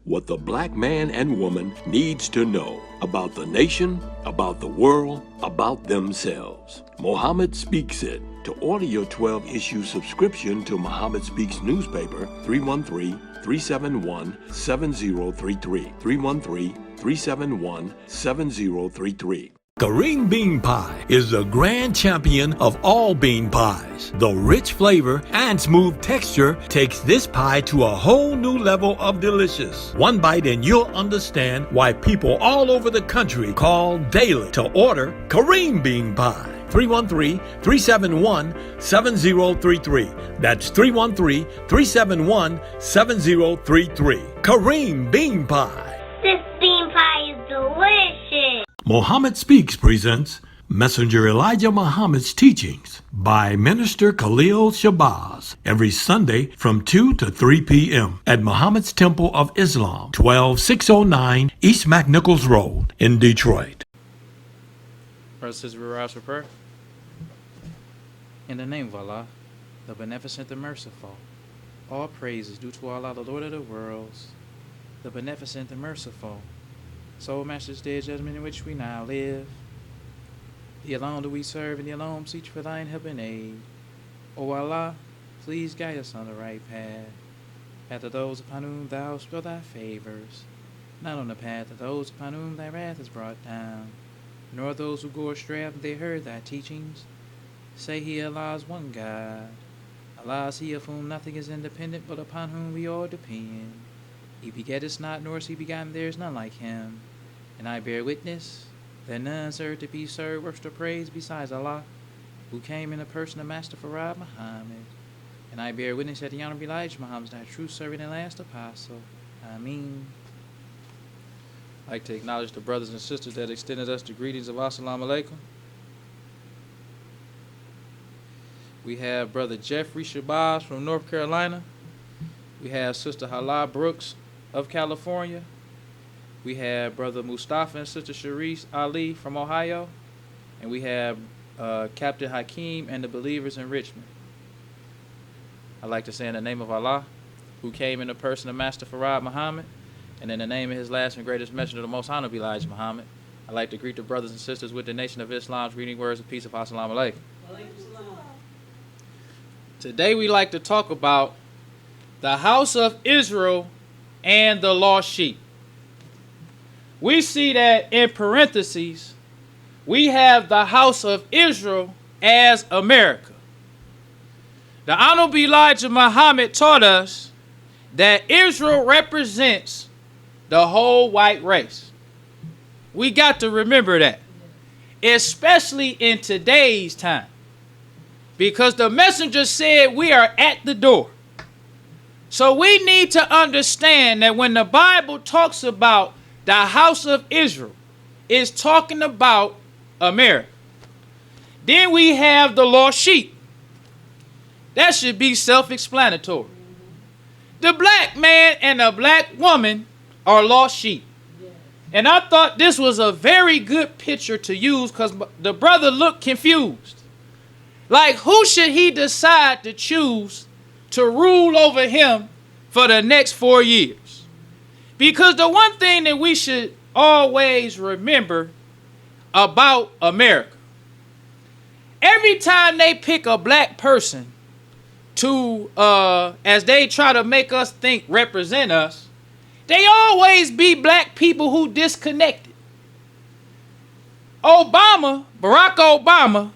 what the black man and woman needs to know about the nation, about the world, about themselves. Muhammad Speaks It. To order your 12-issue subscription to Muhammad Speaks newspaper, 313-371-7033. 313-371-7033. Kareem Bean Pie is the grand champion of all bean pies. The rich flavor and smooth texture takes this pie to a whole new level of delicious. One bite and you'll understand why people all over the country call daily to order Kareem Bean Pie. 313-371-7033. That's 313-371-7033. Kareem Bean Pie. This bean pie is delicious. Muhammad Speaks presents Messenger Elijah Muhammad's Teachings by Minister Khalil Shabazz every Sunday from 2 to 3 p.m. at Muhammad's Temple of Islam, 12609 East McNichols Road in Detroit. Brothers and sisters, we rise for prayer. In the name of Allah, the Beneficent, the Merciful, all praise is due to Allah, the Lord of the worlds, the Beneficent, the Merciful. Soul Master's Day judgment in which we now live. The alone do we serve, and the alone seek for thine help and aid. O Allah, please guide us on the right path. Path of those upon whom thou spill thy favors, not on the path of those upon whom thy wrath is brought down, nor those who go astray after they heard thy teachings. Say he, Allah is one God. Allah is he of whom nothing is independent, but upon whom we all depend. He begetteth not, nor is he begotten, there is none like him. And I bear witness that none served to be served, worship or praise besides Allah, who came in the person of Master Farad Muhammad. And I bear witness that the Honorable Elijah Muhammad is thy true servant and last apostle. Ameen. I'd like to acknowledge the brothers and sisters that extended us the greetings of Assalamu alaikum. We have Brother Jeffrey Shabazz from North Carolina. We have Sister Hala Brooks of California. We have Brother Mustafa and Sister Sharice Ali from Ohio. And we have Captain Hakeem and the believers in Richmond. I'd like to say in the name of Allah, who came in the person of Master Farad Muhammad, and in the name of his last and greatest messenger, the most honorable Elijah Muhammad, I'd like to greet the brothers and sisters with the nation of Islam's reading words of peace of Assalamu alaikum. Today we like to talk about the house of Israel and the lost sheep. We see that in parentheses, we have the house of Israel as America. The Honorable Elijah Muhammad taught us that Israel represents the whole white race. We got to remember that, especially in today's time, because the messenger said we are at the door. So we need to understand that when the Bible talks about the house of Israel, it's talking about America. Then we have the lost sheep. That should be self-explanatory. The black man and the black woman are lost sheep. And I thought this was a very good picture to use because the brother looked confused. Like, who should he decide to choose to rule over him for the next 4 years? Because the one thing that we should always remember about America, every time they pick a black person to, as they try to make us think represent us, they always be black people who disconnected. Barack Obama,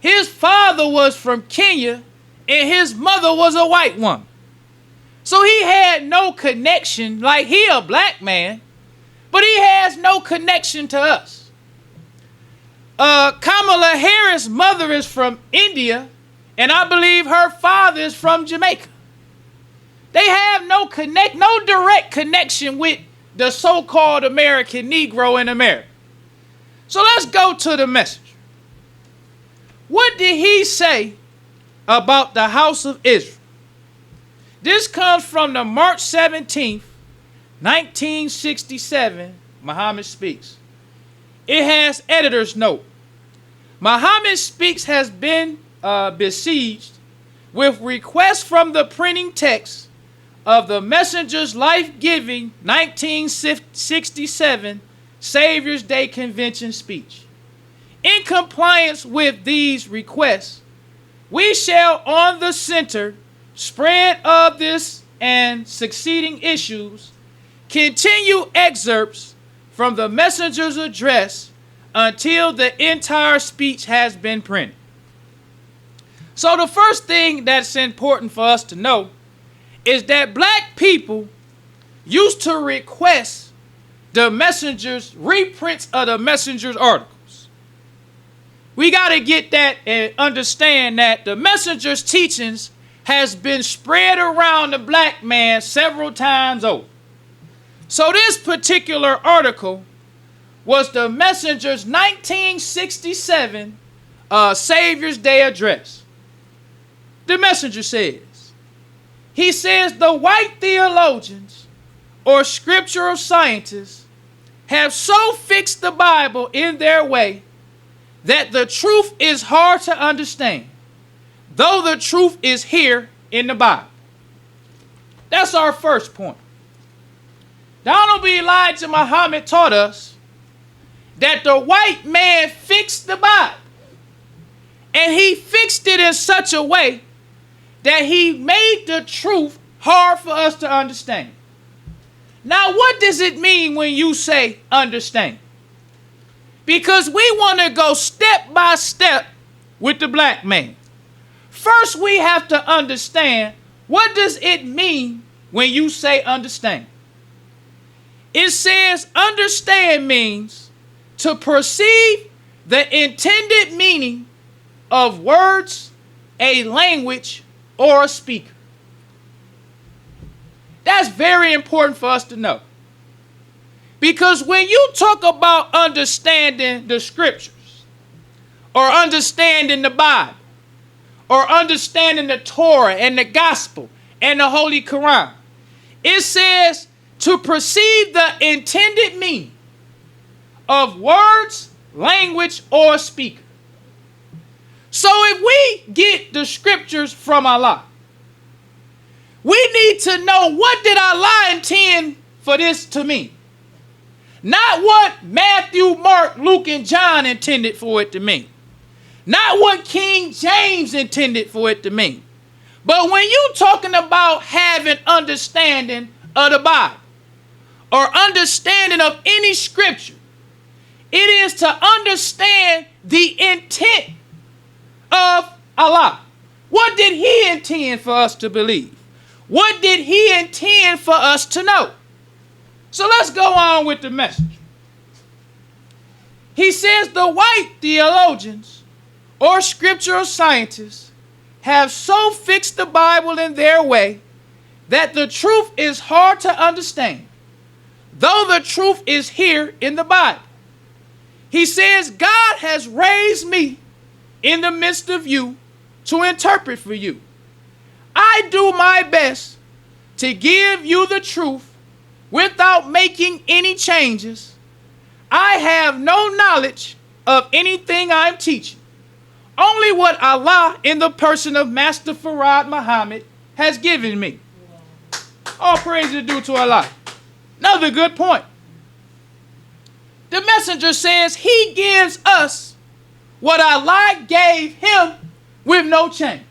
his father was from Kenya and his mother was a white woman. So he had no connection, like he a black man, but he has no connection to us. Kamala Harris' mother is from India, and I believe her father is from Jamaica. They have no direct connection with the so-called American Negro in America. So let's go to the messenger. What did he say about the house of Israel? This comes from the March 17th, 1967, Muhammad Speaks. It has editor's note. Muhammad Speaks has been besieged with requests from the printing text of the Messenger's life-giving 1967 Savior's Day Convention speech. In compliance with these requests, we shall on the center spread of this and succeeding issues continue excerpts from the messenger's address until the entire speech has been printed. So the first thing that's important for us to know is that black people used to request the messenger's reprints of the messenger's articles. We got to get that and understand that the messenger's teachings has been spread around the black man several times over. So this particular article was the messenger's 1967 Savior's Day address. The messenger says, he says the white theologians or scriptural scientists have so fixed the Bible in their way that the truth is hard to understand, though the truth is here in the Bible. That's our first point. The Honorable Elijah Muhammad taught us that the white man fixed the Bible, and he fixed it in such a way that he made the truth hard for us to understand. Now, what does it mean when you say understand? Because we want to go step by step with the black man. First, we have to understand, what does it mean when you say understand? It says understand means to perceive the intended meaning of words, a language, or a speaker. That's very important for us to know. Because when you talk about understanding the scriptures, or understanding the Bible, or understanding the Torah and the gospel and the Holy Quran, it says to perceive the intended meaning of words, language, or speaker. So if we get the scriptures from Allah, we need to know, what did Allah intend for this to mean? Not what Matthew, Mark, Luke, and John intended for it to mean. Not what King James intended for it to mean. But when you're talking about having understanding of the Bible, or understanding of any scripture, it is to understand the intent of Allah. What did he intend for us to believe? What did he intend for us to know? So let's go on with the message. He says the white theologians or scriptural scientists have so fixed the Bible in their way that the truth is hard to understand, though the truth is here in the Bible. He says God has raised me in the midst of you to interpret for you. I do my best to give you the truth without making any changes. I have no knowledge of anything I'm teaching. Only what Allah in the person of Master Farad Muhammad has given me. All praise is due to Allah. Another good point. The messenger says he gives us what Allah gave him with no changes.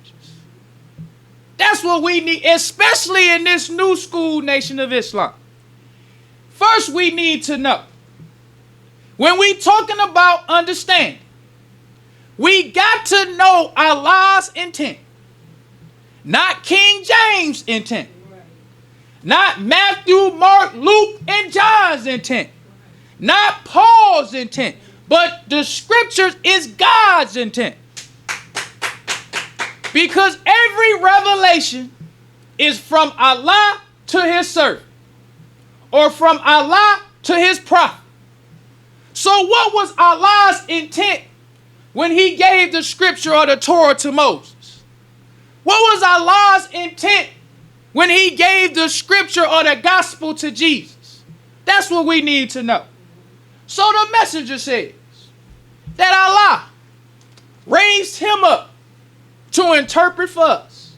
That's what we need, especially in this new school nation of Islam. First, we need to know, when we talking about understanding, we got to know Allah's intent. Not King James' intent. Not Matthew, Mark, Luke, and John's intent. Not Paul's intent. But the scriptures is God's intent. Because every revelation is from Allah to his servant, or from Allah to his prophet. So what was Allah's intent when he gave the scripture or the Torah to Moses? What was Allah's intent when he gave the scripture or the gospel to Jesus? That's what we need to know. So the messenger says that Allah raised him up to interpret for us.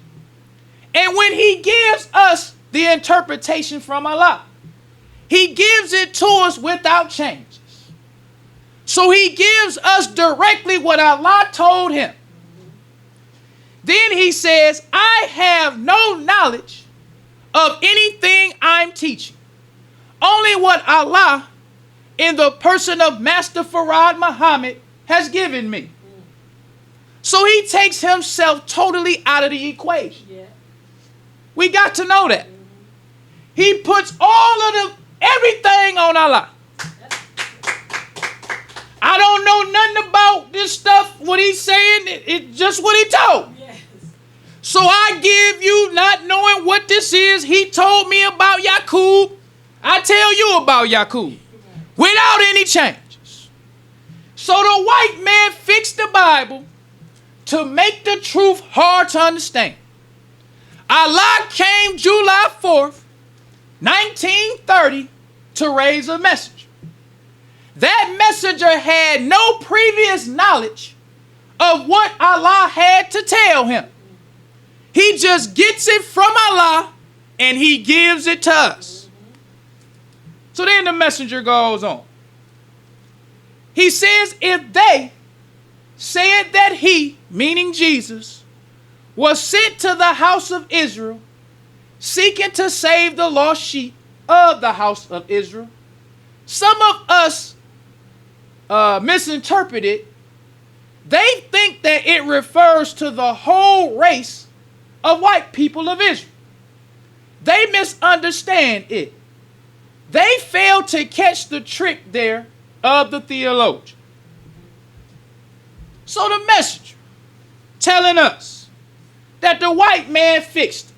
And when he gives us the interpretation from Allah. He gives it to us without changes. So he gives us directly what Allah told him. Then he says, I have no knowledge of anything I'm teaching. Only what Allah, in the person of Master Farad Muhammad, has given me. So he takes himself totally out of the equation. Yeah. We got to know that. He puts everything on Allah. I don't know nothing about this stuff, what he's saying. It's just what he told. Yes. So I give you, not knowing what this is, he told me about Yaqub. I tell you about Yaqub. Without any changes. So the white man fixed the Bible to make the truth hard to understand. Allah came July 4th, 1930 to raise a messenger. That messenger had no previous knowledge of what Allah had to tell him. He just gets it from Allah and he gives it to us. So then the messenger goes on. He says, if they said that he, meaning Jesus, was sent to the house of Israel, seeking to save the lost sheep of the house of Israel, some of us misinterpret it. They think that it refers to the whole race of white people of Israel. They misunderstand it. They fail to catch the trick there of the theologian. So the messenger telling us that the white man fixed it.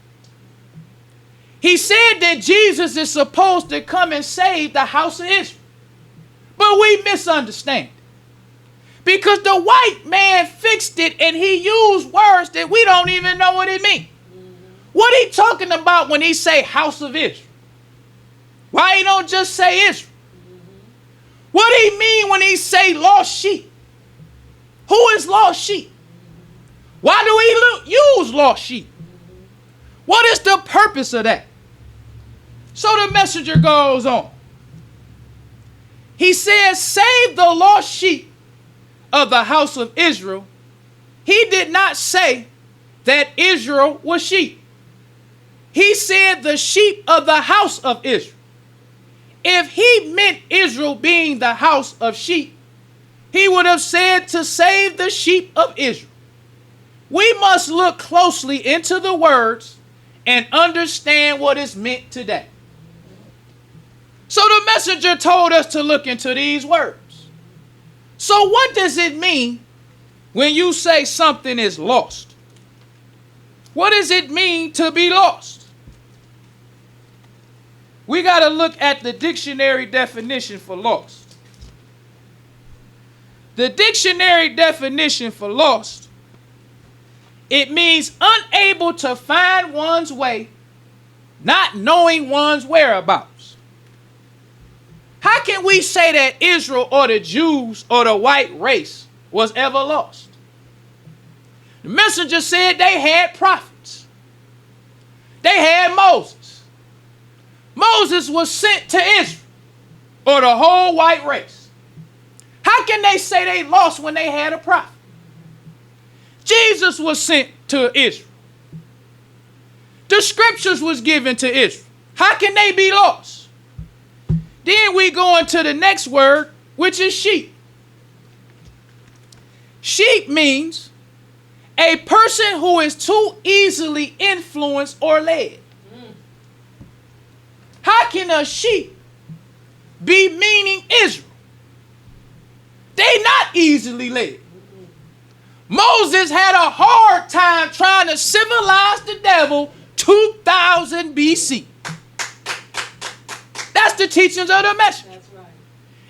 He said that Jesus is supposed to come and save the house of Israel. But we misunderstand it. Because the white man fixed it and he used words that we don't even know what it means. What he talking about when he say house of Israel? Why he don't just say Israel? What he mean when he say lost sheep? Who is lost sheep? Why do he use lost sheep? What is the purpose of that? So the messenger goes on. He says, save the lost sheep of the house of Israel. He did not say that Israel was sheep. He said the sheep of the house of Israel. If he meant Israel being the house of sheep, he would have said to save the sheep of Israel. We must look closely into the words and understand what is meant today. So the messenger told us to look into these words. So what does it mean when you say something is lost? What does it mean to be lost? We got to look at the dictionary definition for lost. The dictionary definition for lost, it means unable to find one's way, not knowing one's whereabouts. How can we say that Israel or the Jews or the white race was ever lost? The messenger said they had prophets. They had Moses. Moses was sent to Israel or the whole white race. How can they say they lost when they had a prophet? Jesus was sent to Israel. The scriptures was given to Israel. How can they be lost? Then we go into the next word, which is sheep. Sheep means a person who is too easily influenced or led. How can a sheep be meaning Israel? They not easily led. Moses had a hard time trying to civilize the devil 2000 BC. That's the teachings of the message. That's right.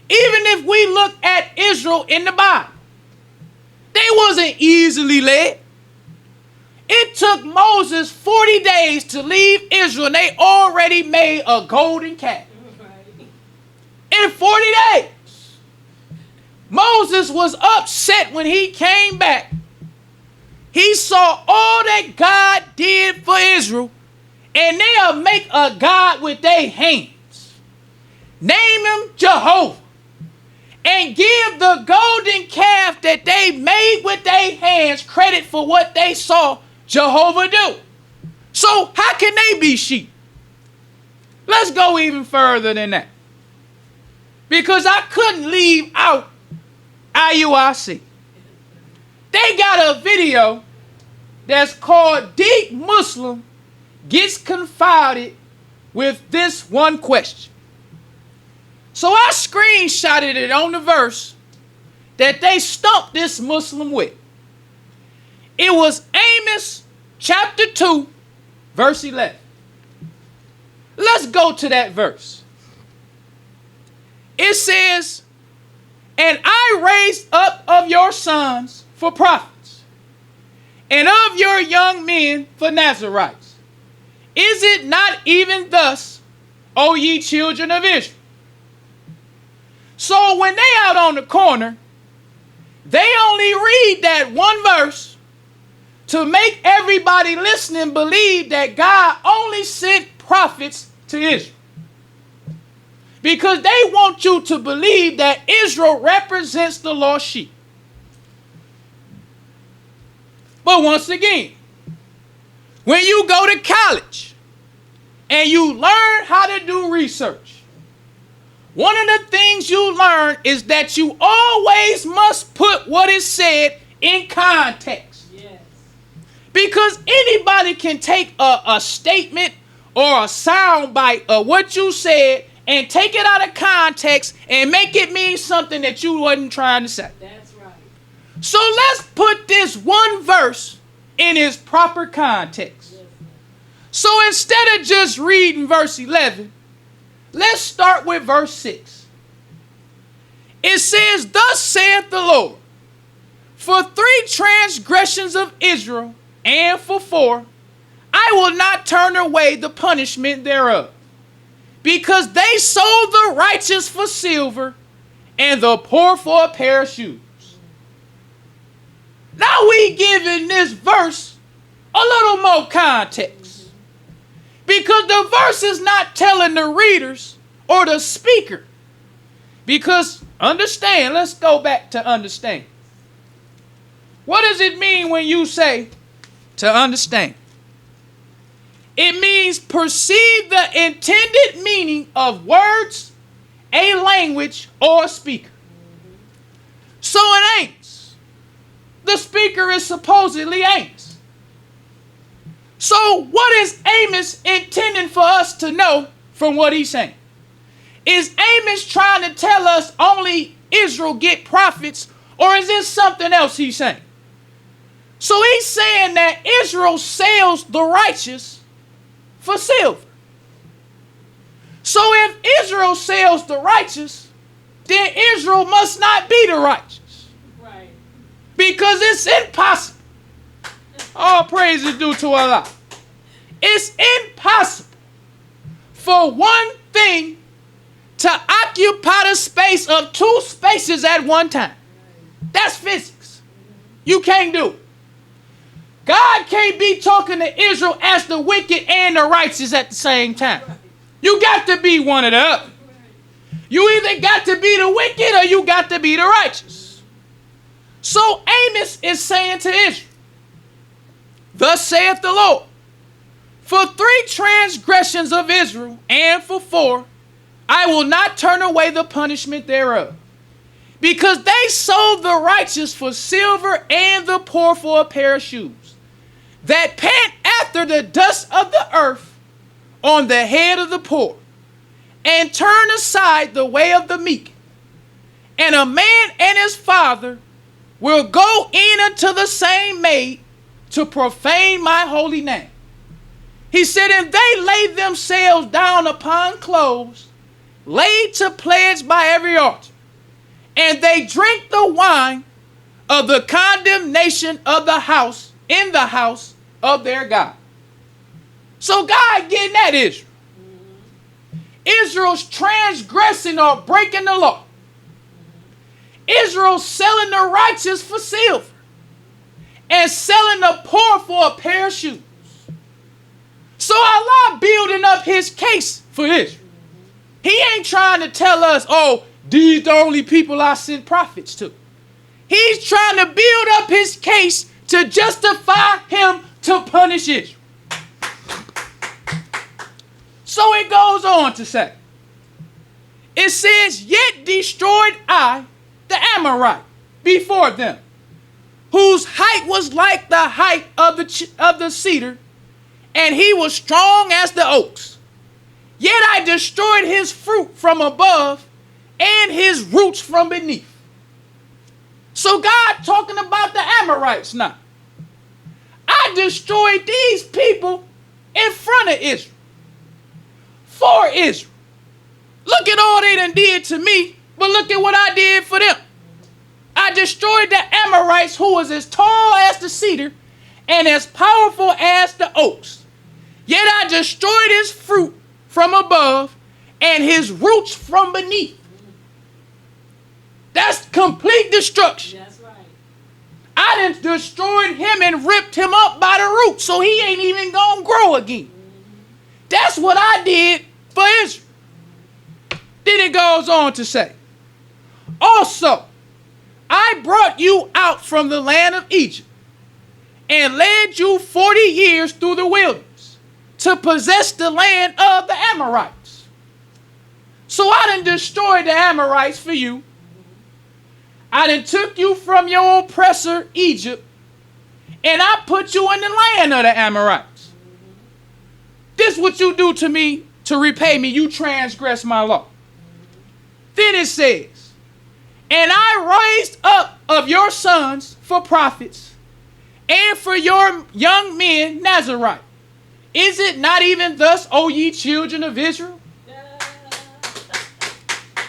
Even if we look at Israel in the Bible, they wasn't easily led. It took Moses 40 days to leave Israel, and they already made a golden calf. Right. In 40 days. Moses was upset when he came back. He saw all that God did for Israel, and they'll make a god with their hands. Name him Jehovah. And give the golden calf that they made with their hands credit for what they saw Jehovah do. So how can they be sheep? Let's go even further than that. Because I couldn't leave out IUIC. They got a video that's called Deep Muslim Gets Confounded with This One Question. So I screenshotted it on the verse that they stumped this Muslim with. It was Amos chapter 2, verse 11. Let's go to that verse. It says, and I raised up of your sons for prophets, and of your young men for Nazarites. Is it not even thus, O ye children of Israel? So when they out on the corner, they only read that one verse to make everybody listening believe that God only sent prophets to Israel. Because they want you to believe that Israel represents the lost sheep. But once again, when you go to college and you learn how to do research, one of the things you learn is that you always must put what is said in context. Yes. Because anybody can take a statement or a sound bite of what you said and take it out of context and make it mean something that you wasn't trying to say. That's right. So let's put this one verse in its proper context. Yes. So instead of just reading verse 11, let's start with verse 6. It says, thus saith the Lord, for 3 transgressions of Israel, and for 4, I will not turn away the punishment thereof. Because they sold the righteous for silver, and the poor for a pair of shoes. Now we giving this verse a little more context. Because the verse is not telling the readers or the speaker. Because, understand, let's go back to understand. What does it mean when you say to understand? It means perceive the intended meaning of words, a language, or a speaker. So in Amos, the speaker is supposedly Amos. So what is Amos intending for us to know from what he's saying? Is Amos trying to tell us only Israel get prophets, or is this something else he's saying? So he's saying that Israel sells the righteous for silver. So if Israel sells the righteous, then Israel must not be the righteous. Right. Because it's impossible. All praise is due to Allah. It's impossible for one thing to occupy the space of 2 spaces at one time. That's physics. You can't do it. God can't be talking to Israel as the wicked and the righteous at the same time. You got to be one of the other. You either got to be the wicked or you got to be the righteous. So Amos is saying to Israel, thus saith the Lord, for 3 transgressions of Israel, and for 4, I will not turn away the punishment thereof. Because they sold the righteous for silver and the poor for a pair of shoes, that pant after the dust of the earth on the head of the poor, and turn aside the way of the meek. And a man and his father will go in unto the same maid to profane my holy name. He said, and they lay themselves down upon clothes, laid to pledge by every altar, and they drink the wine of the condemnation of the house in the house of their God. So God getting at Israel. Israel's transgressing or breaking the law. Israel's selling the righteous for silver and selling the poor for a pair of shoes. So Allah building up his case for Israel. He ain't trying to tell us, oh, these the only people I sent prophets to. He's trying to build up his case to justify him to punish Israel. So it goes on to say, it says, yet destroyed I the Amorite before them, whose height was like the height of the cedar, and he was strong as the oaks. Yet I destroyed his fruit from above and his roots from beneath. So God talking about the Amorites now. I destroyed these people in front of Israel. For Israel. Look at all they done did to me, but look at what I did for them. I destroyed the Amorites, who was as tall as the cedar and as powerful as the oaks. Yet I destroyed his fruit from above and his roots from beneath. That's complete destruction. That's right. I done destroyed him and ripped him up by the roots, so he ain't even gonna grow again. That's what I did for Israel. Then it goes on to say, also, I brought you out from the land of Egypt and led you 40 years through the wilderness to possess the land of the Amorites. So I done destroyed the Amorites for you. I done took you from your oppressor, Egypt, and I put you in the land of the Amorites. This is what you do to me to repay me. You transgress my law. Then it says, and I raised up of your sons for prophets, and for your young men Nazarite. Is it not even thus, O ye children of Israel?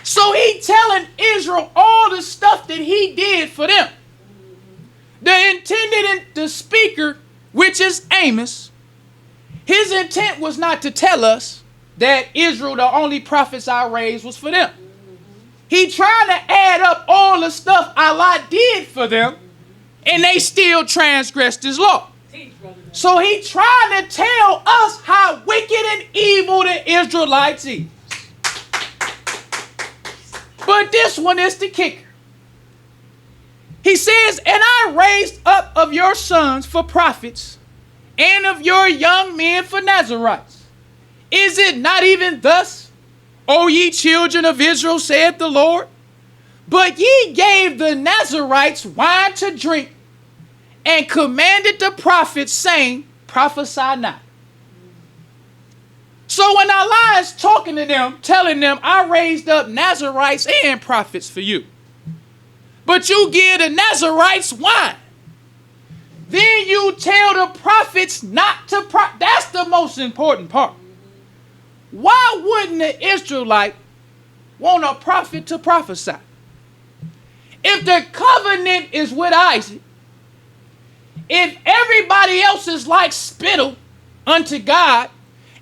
So he telling Israel all the stuff that he did for them. The intended and the speaker, which is Amos, his intent was not to tell us that Israel, the only prophets I raised, was for them. He trying to add up all the stuff Allah did for them, and they still transgressed his law. So he trying to tell us how wicked and evil the Israelites is. But this one is the kicker. He says, and I raised up of your sons for prophets, and of your young men for Nazarites. Is it not even thus, O ye children of Israel, saith the Lord? But ye gave the Nazarites wine to drink, and commanded the prophets, saying, prophesy not. So when Allah is talking to them, telling them, I raised up Nazarites and prophets for you, but you give the Nazarites wine, then you tell the prophets not to that's the most important part. Why wouldn't the Israelite want a prophet to prophesy? If the covenant is with Isaac, if everybody else is like spittle unto God,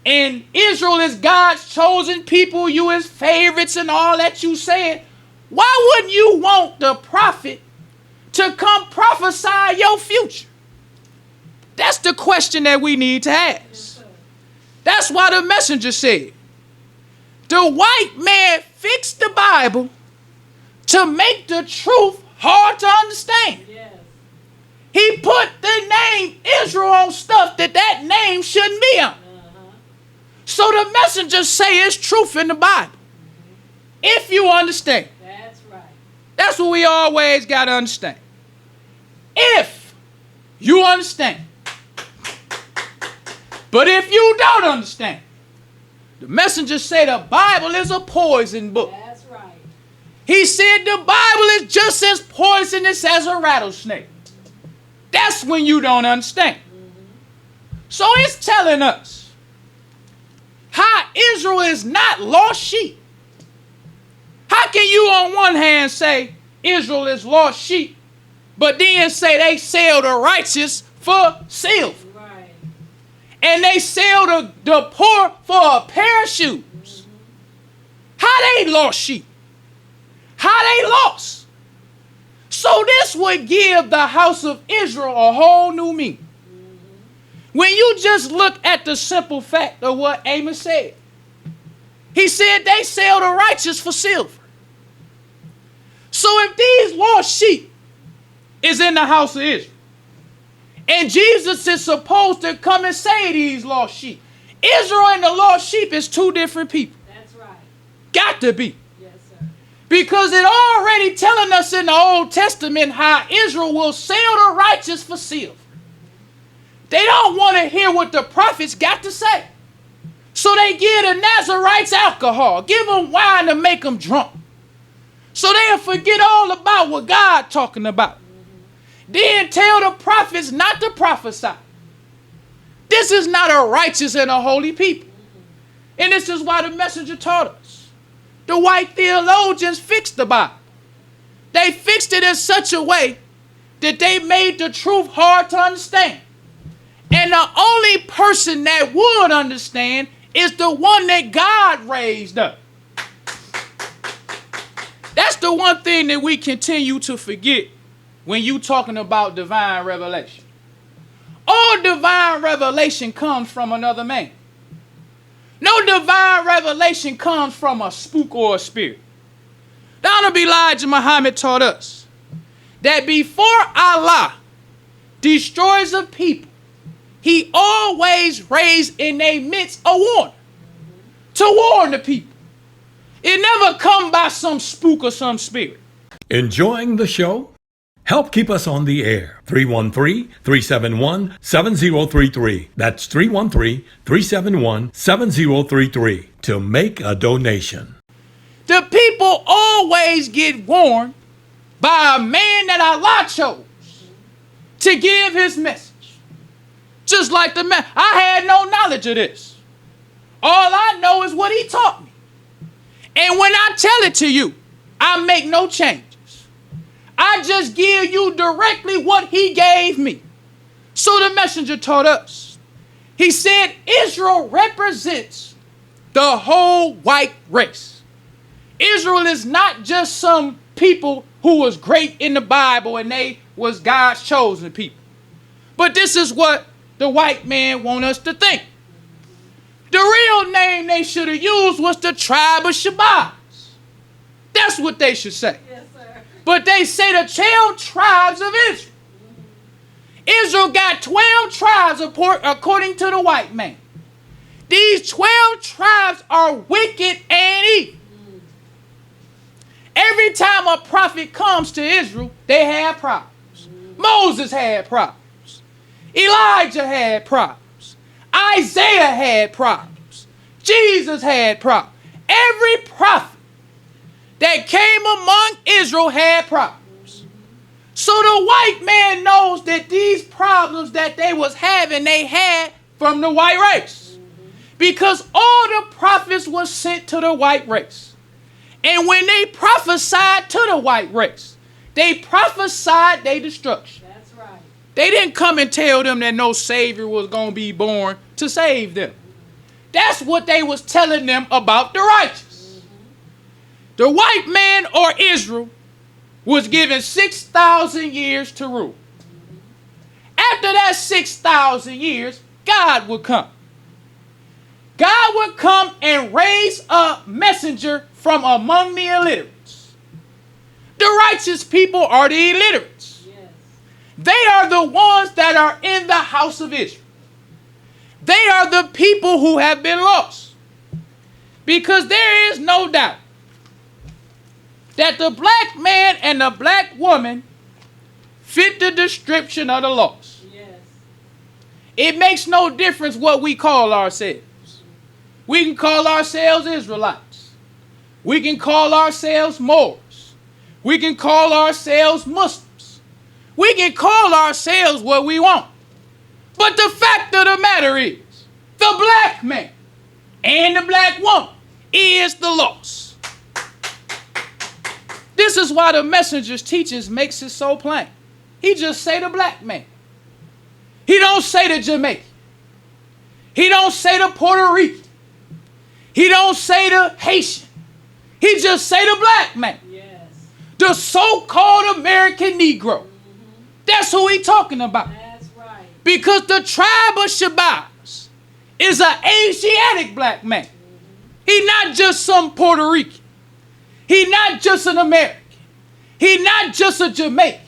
and Israel is God's chosen people, you his favorites and all that you said, why wouldn't you want the prophet to come prophesy your future? That's the question that we need to ask. That's why the messenger said, the white man fixed the Bible to make the truth hard to understand. Yes. He put the name Israel on stuff that name shouldn't be on. So the messenger say it's truth in the Bible. If you understand. That's right. That's what we always got to understand. If you understand. But if you don't understand, the messenger say the Bible is a poison book. That's right. He said the Bible is just as poisonous as a rattlesnake. That's when you don't understand. So it's telling us how Israel is not lost sheep. How can you on one hand say Israel is lost sheep, but then say they sell the righteous for silver? Right. And they sell the poor for a pair of shoes. How they lost sheep? How they lost? So this would give the house of Israel a whole new meaning. When you just look at the simple fact of what Amos said, he said they sell the righteous for silver. So if these lost sheep is in the house of Israel, and Jesus is supposed to come and save these lost sheep, Israel and the lost sheep is two different people. That's right. Got to be. Yes, sir. Because it already telling us in the Old Testament how Israel will sell the righteous for silver. They don't want to hear what the prophets got to say. So they give the Nazarites alcohol, give them wine to make them drunk. So they'll forget all about what God talking about. Then tell the prophets not to prophesy. This is not a righteous and a holy people. And this is why the messenger taught us. The white theologians fixed the Bible. They fixed it in such a way that they made the truth hard to understand. And the only person that would understand is the one that God raised up. That's the one thing that we continue to forget when you talking about divine revelation. All divine revelation comes from another man. No divine revelation comes from a spook or a spirit. The Honorable Elijah Muhammad taught us that before Allah destroys a people, he always raised in their midst a warner to warn the people. It never come by some spook or some spirit. Enjoying the show? Help keep us on the air. 313-371-7033. That's 313-371-7033 to make a donation. The people always get warned by a man that Allah chose to give his message. Just like the man, I had no knowledge of this. All I know is what he taught me. And when I tell it to you, I make no changes. I just give you directly what he gave me. So the messenger taught us. He said Israel represents the whole white race. Israel is not just some people who was great in the Bible and they was God's chosen people. But this is what the white man want us to think. The real name they should have used was the tribe of Shabazz. That's what they should say. Yes, sir. But they say the 12 tribes of Israel. Israel got 12 tribes according to the white man. These 12 tribes are wicked and evil. Every time a prophet comes to Israel, they have problems. Moses had problems. Elijah had problems. Isaiah had problems. Jesus had problems. Every prophet that came among Israel had problems. So the white man knows that these problems that they was having, they had from the white race. Because all the prophets were sent to the white race. And when they prophesied to the white race, they prophesied their destruction. That's right. They didn't come and tell them that no Savior was going to be born to save them. That's what they was telling them about the righteous. The white man or Israel was given 6,000 years to rule. After that 6,000 years, God would come. God would come and raise a messenger from among the illiterates. The righteous people are the illiterates. Yes. They are the ones that are in the house of Israel. They are the people who have been lost. Because there is no doubt that the black man and the black woman fit the description of the lost. Yes. It makes no difference what we call ourselves. We can call ourselves Israelites. We can call ourselves Moors. We can call ourselves Muslims. We can call ourselves what we want. But the fact of the matter is, the black man and the black woman is the lost. This is why the messenger's teachings makes it so plain. He just say the black man. He don't say the Jamaican. He don't say the Puerto Rican. He don't say the Haitian. He just say the black man. Yes. The so-called American Negro. That's who he talking about. That's right. Because the tribe of Shabazz is an Asiatic black man. He's not just some Puerto Rican. He's not just an American. He's not just a Jamaican.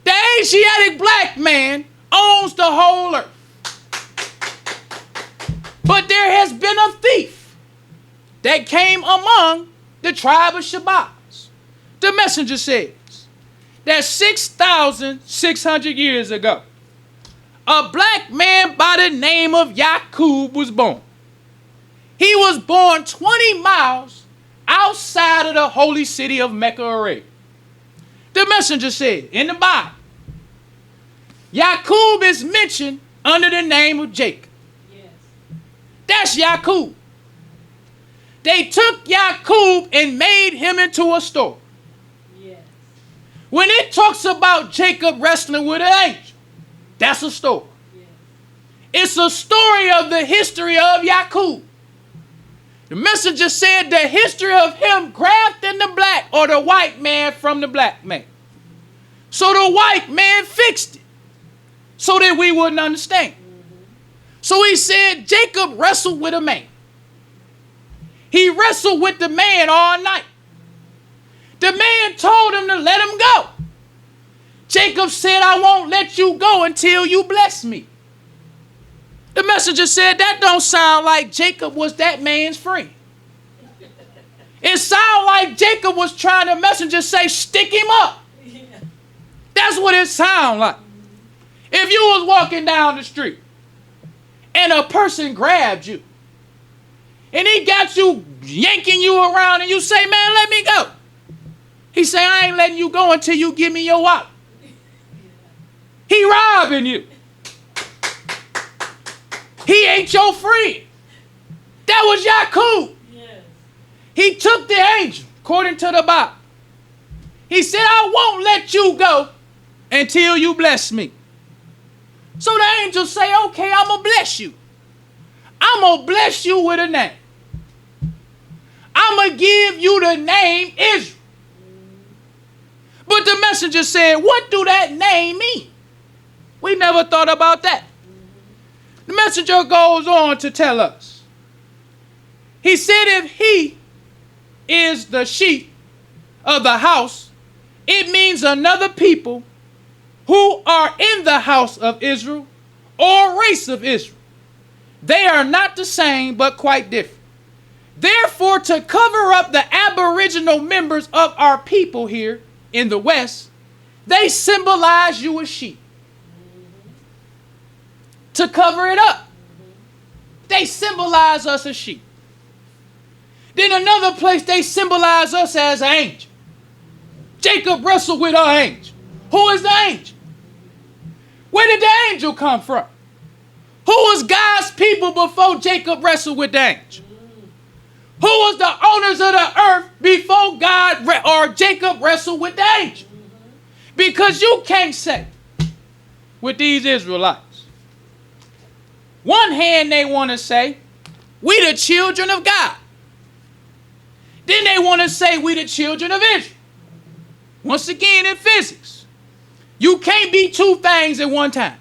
The Asiatic black man owns the whole earth. But there has been a thief that came among the tribe of Shabazz. The messenger says that 6,600 years ago, a black man by the name of Yaqub was born. He was born 20 miles outside of the holy city of Mecca, Arabia. The messenger said in the Bible, Yaqub is mentioned under the name of Jacob. Yes. That's Yaqub. They took Yaqub and made him into a story. Yes. When it talks about Jacob wrestling with an angel, that's a story. Yes. It's a story of the history of Yaqub. The messenger said the history of him grafting the black or the white man from the black man. So the white man fixed it so that we wouldn't understand. So he said Jacob wrestled with a man. He wrestled with the man all night. The man told him to let him go. Jacob said, I won't let you go until you bless me. The messenger said, that don't sound like Jacob was that man's friend. It sounded like Jacob was trying to messenger say, stick him up. That's what it sounded like. If you was walking down the street and a person grabbed you and he got you yanking you around and you say, man, let me go. He say, I ain't letting you go until you give me your wallet. He robbing you. He ain't your friend. That was Yaqub. Yes. He took the angel, according to the Bible. He said, I won't let you go until you bless me. So the angel say, okay, I'm going to bless you. I'm going to bless you with a name. I'm going to give you the name Israel. But the messenger said, what do that name mean? We never thought about that. The messenger goes on to tell us. He said if he is the sheep of the house, it means another people who are in the house of Israel or race of Israel. They are not the same, but quite different. Therefore, to cover up the aboriginal members of our people here in the West, they symbolize you as sheep. To cover it up, they symbolize us as sheep. Then another place, they symbolize us as an angel. Jacob wrestled with our angel. Who is the angel? Where did the angel come from? Who was God's people before Jacob wrestled with the angel? Who was the owners of the earth before God or Jacob wrestled with the angel? Because you can't say with these Israelites. One hand they want to say, we the children of God. Then they want to say we the children of Israel. Once again in physics, you can't be two things at one time.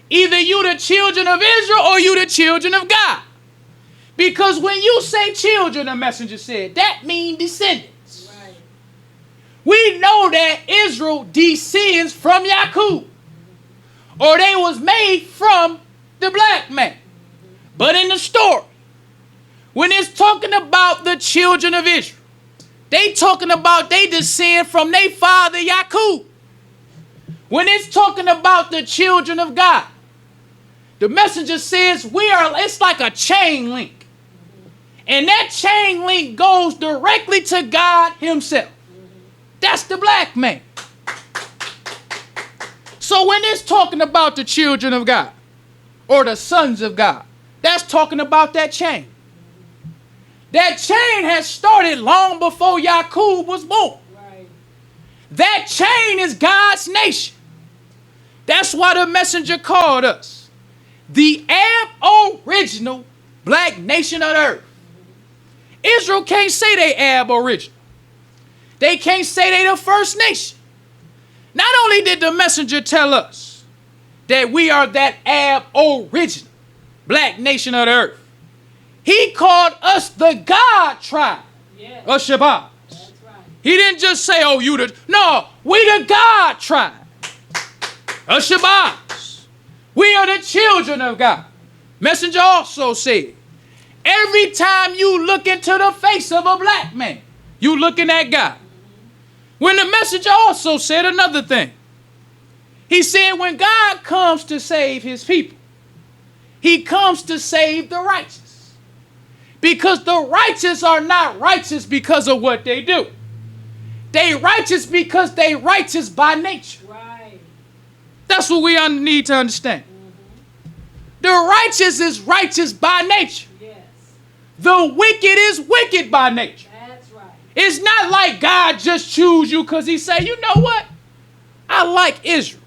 Either you the children of Israel or you the children of God. Because when you say children, the messenger said, that means descendants. Right. We know that Israel descends from Yaqub. Or they was made from the black man. But in the story, when it's talking about the children of Israel, they talking about they descend from their father Yaqub. When it's talking about the children of God, the messenger says it's like a chain link. And that chain link goes directly to God himself. That's the black man. So when it's talking about the children of God, or the sons of God, that's talking about that chain. That chain has started long before Yaqub was born. Right. That chain is God's nation. That's why the messenger called us the aboriginal black nation of the earth. Israel can't say they aboriginal. They can't say they the first nation. Not only did the messenger tell us that we are that aboriginal black nation of the earth. He called us the God tribe of Shabazz. That's right. He didn't just say, oh, you the... No, we the God tribe of Shabazz. We are the children of God. Messenger also said, every time you look into the face of a black man, you looking at God. When the messenger also said another thing. He said when God comes to save his people, he comes to save the righteous. Because the righteous are not righteous because of what they do. They righteous because they righteous by nature. Right. That's what we need to understand. The righteous is righteous by nature. Yes. The wicked is wicked by nature. That's right. It's not like God just choose you because he say, you know what? I like Israel.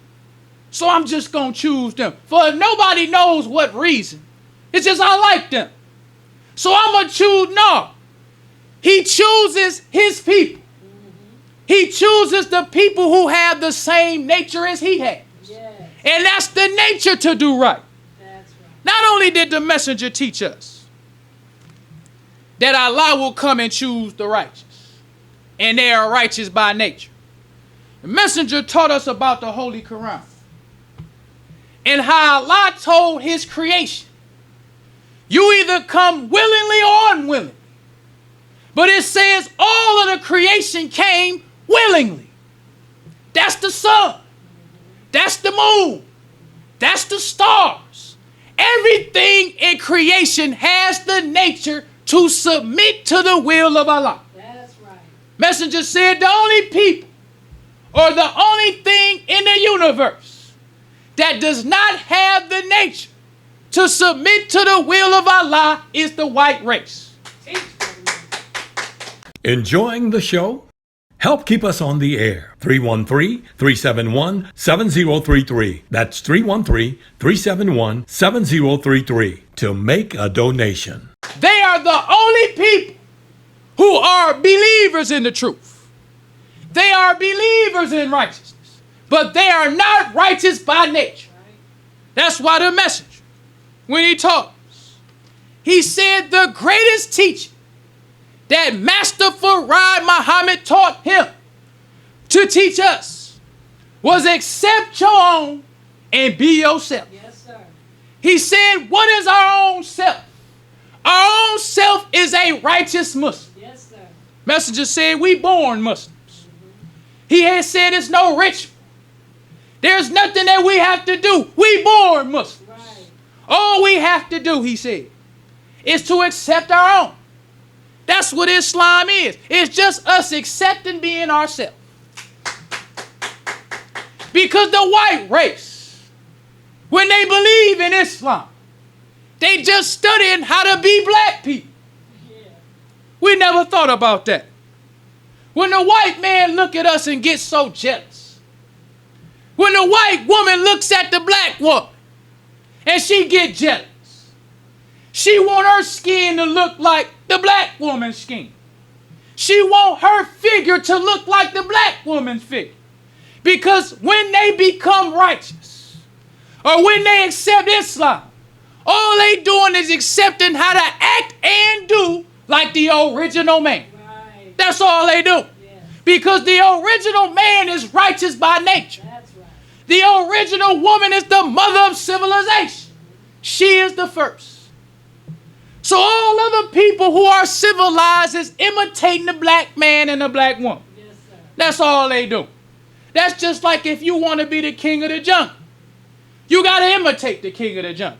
So I'm just going to choose them. For nobody knows what reason. It's just I like them. So I'm going to choose. No. He chooses his people. He chooses the people who have the same nature as he has. Yes. And that's the nature to do right. That's right. Not only did the messenger teach us that Allah will come and choose the righteous, and they are righteous by nature. The messenger taught us about the Holy Quran and how Allah told his creation, you either come willingly or unwillingly. But it says all of the creation came willingly. That's the sun. That's the moon. That's the stars. Everything in creation has the nature to submit to the will of Allah. That's right. Messenger said the only people or the only thing in the universe that does not have the nature to submit to the will of Allah is the white race. Enjoying the show? Help keep us on the air. 313-371-7033. That's 313-371-7033 to make a donation. They are the only people who are believers in the truth. They are believers in righteousness, but they are not righteous by nature. That's why the messenger, when he taught us, he said the greatest teaching that Master Farad Muhammad taught him to teach us was accept your own and be yourself. Yes, sir. He said, what is our own self? Our own self is a righteous Muslim. Yes, sir. Messenger said we born Muslims. He had said it's no ritual. There's nothing that we have to do. We born Muslims. Right. All we have to do, he said, is to accept our own. That's what Islam is. It's just us accepting being ourselves. Because the white race, when they believe in Islam, they just studying how to be black people. Yeah. We never thought about that. When the white man look at us and gets so jealous, when the white woman looks at the black woman and she get jealous, she want her skin to look like the black woman's skin. She want her figure to look like the black woman's figure. Because when they become righteous, or when they accept Islam, all they doing is accepting how to act and do like the original man. Right. That's all they do. Yes. Because the original man is righteous by nature. That's right. The original woman is the mother of civilization. She is the first. So all other people who are civilized is imitating the black man and the black woman. Yes, sir. That's all they do. That's just like if you want to be the king of the jungle. You got to imitate the king of the jungle.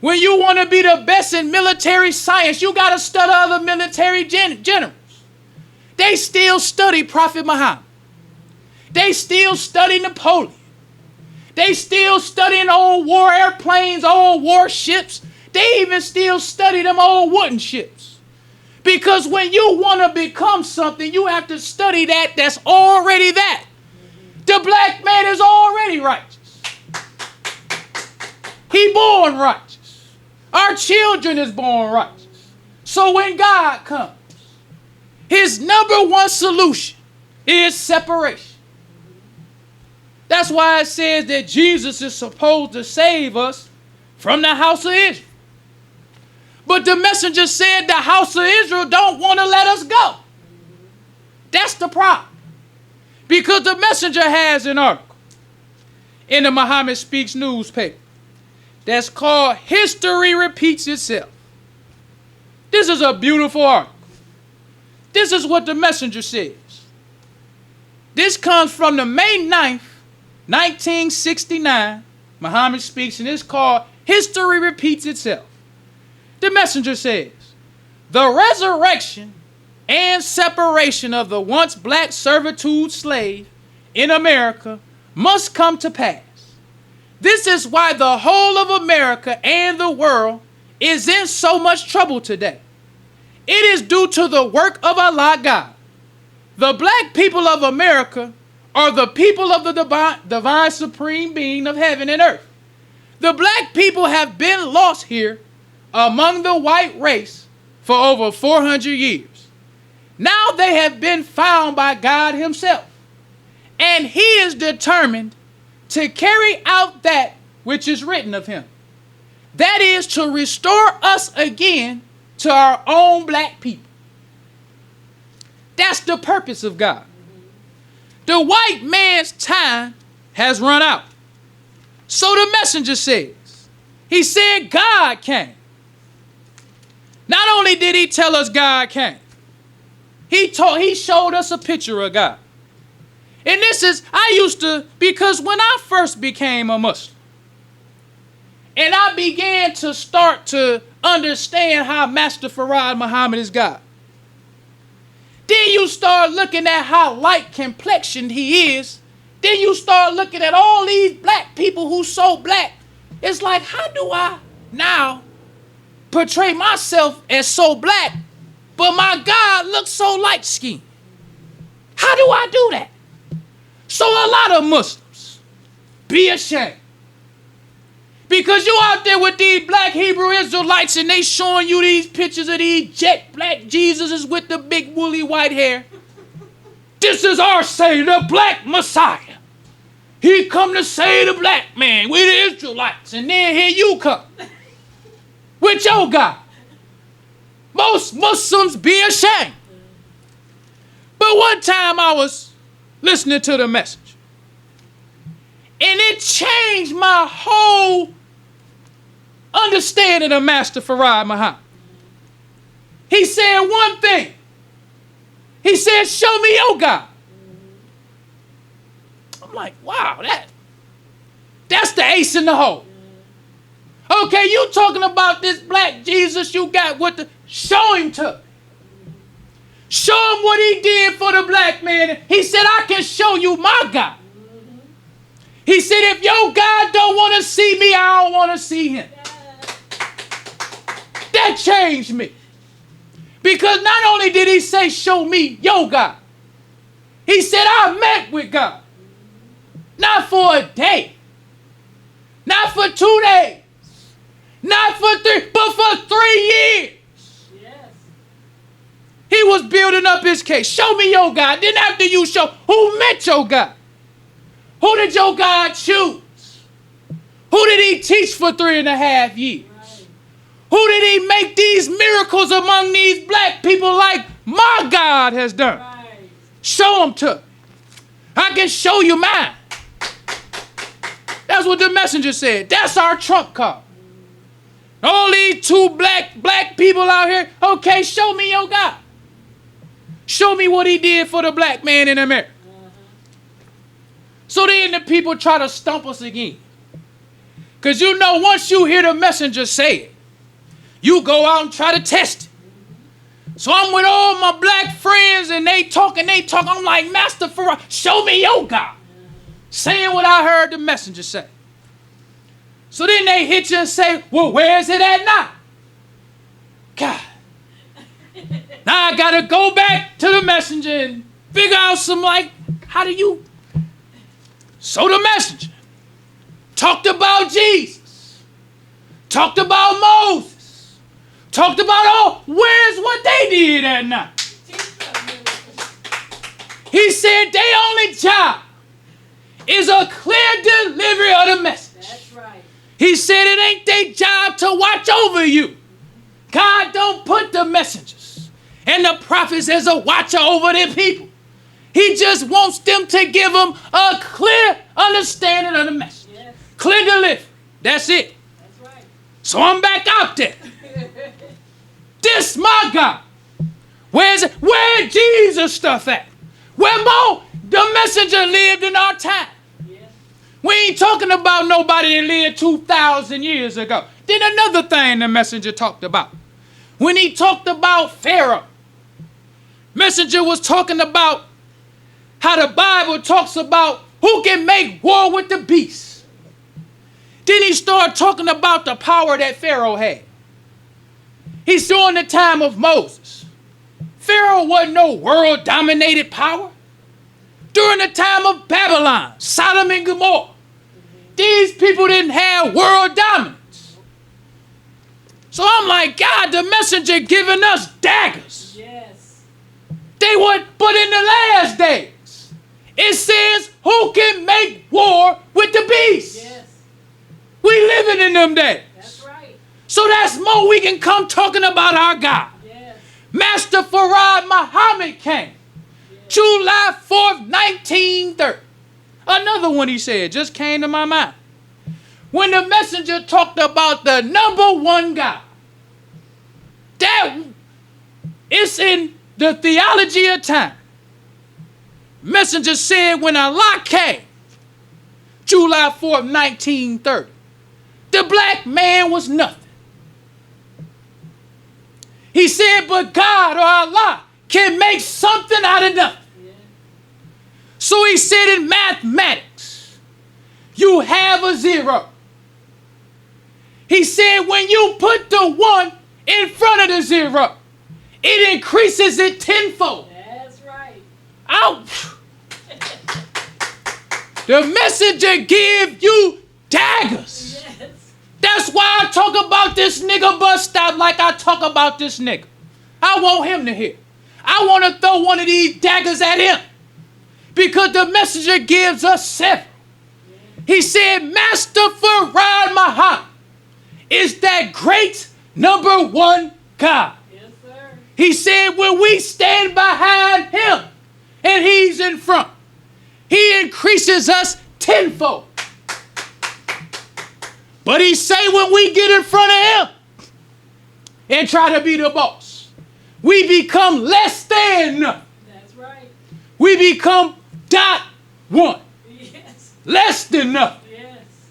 When you want to be the best in military science, you got to study other military generals. They still study Prophet Muhammad. They still study Napoleon. They still studying old war airplanes, old warships. They even still study them old wooden ships. Because when you want to become something, you have to study that's already that. The black man is already righteous. He born righteous. Our children is born righteous. So when God comes, his number one solution is separation. That's why it says that Jesus is supposed to save us from the house of Israel. But the messenger said the house of Israel don't want to let us go. That's the problem. Because the messenger has an article in the Muhammad Speaks newspaper that's called History Repeats Itself. This is a beautiful article. This is what the messenger says. This comes from the May 9th, 1969, Muhammad Speaks, and it's called History Repeats Itself. The messenger says, the resurrection and separation of the once black servitude slave in America must come to pass. This is why the whole of America and the world is in so much trouble today. It is due to the work of Allah God. The black people of America are the people of the divine supreme being of heaven and earth. The black people have been lost here among the white race for over 400 years. Now they have been found by God himself, and he is determined to carry out that which is written of him. That is to restore us again to our own black people. That's the purpose of God. The white man's time has run out. So the messenger says, he said God came. Not only did he tell us God came, he showed us a picture of God. And this is, because when I first became a Muslim, and I began to start to understand how Master Farad Muhammad is God, then you start looking at how light complexioned he is. Then you start looking at all these black people who so black. It's like, how do I now portray myself as so black, but my God looks so light skinned? How do I do that? So a lot of Muslims be ashamed. Because you out there with these black Hebrew Israelites and they showing you these pictures of these jet black Jesuses with the big woolly white hair. This is our Savior, the black Messiah. He come to save the black man, we the Israelites. And then here you come with your God. Most Muslims be ashamed. But one time I was listening to the message, and it changed my whole understanding of Master Farad Muhammad. He said one thing. He said, show me your God. I'm like, wow, that's the ace in the hole. Okay, you talking about this black Jesus you got with the, show him to. Show him what he did for the black man. He said, I can show you my God. He said, if your God don't want to see me, I don't want to see him. That changed me. Because not only did he say, show me your God, he said, I met with God. Not for a day. Not for 2 days. Not for 3, but for 3 years. Yes. He was building up his case. Show me your God. Then after you show, who met your God? Who did your God choose? Who did he teach for 3.5 years? Right. Who did he make these miracles among these black people like my God has done? Right. Show them to me. I can show you mine. That's what the messenger said. That's our trump card. All these two black people out here, okay, show me your God. Show me what he did for the black man in America. So then the people try to stump us again. Because you know, once you hear the messenger say it, you go out and try to test it. So I'm with all my black friends and they talk. I'm like, Master Farad, show me your God. Saying what I heard the messenger say. So then they hit you and say, well, where is it at now? God. Now I got to go back to the messenger and figure out some, like, how do you? So the messenger talked about Jesus, talked about Moses, talked about, where's what they did at night? He said their only job is a clear delivery of the message. That's right. He said it ain't their job to watch over you. God don't put the messengers and the prophets as a watcher over their people. He just wants them to give them a clear understanding of the message. Yes. Clear delivery. That's it. That's right. So I'm back out there. This my God. Where Jesus stuff at? Where more the messenger lived in our time. Yes. We ain't talking about nobody that lived 2,000 years ago. Then another thing the messenger talked about. When he talked about Pharaoh, messenger was talking about how the Bible talks about who can make war with the beast. Then he started talking about the power that Pharaoh had. He's during the time of Moses. Pharaoh wasn't no world-dominated power. During the time of Babylon, Sodom and Gomorrah, these people didn't have world dominance. So I'm like, God, the messenger giving us daggers. Yes. They would, but in the last days, it says, who can make war with the beast? Yes. We living in them days. That's right. So that's more we can come talking about our God. Yes. Master Farad Muhammad came. July 4th, 1930. Another one he said just came to my mind. When the messenger talked about the number one God. That it's in the theology of time. Messenger said when Allah came, July 4th, 1930, the black man was nothing. He said, but God or Allah can make something out of nothing. So he said in mathematics, you have a zero. He said when you put the 1 in front of the 0, it increases it tenfold. That's right. Ouch. The messenger give you daggers. Yes. That's why I talk about this nigga bus stop like I talk about this nigga. I want him to hear. I want to throw one of these daggers at him. Because the messenger gives us 7. He said, Master Farad Muhammad is that great number 1 God. Yes, sir. He said, when we stand behind him and he's in front, he increases us tenfold. But he say when we get in front of him and try to be the boss, we become less than nothing. That's right. We become .1. Yes. Less than nothing. Yes.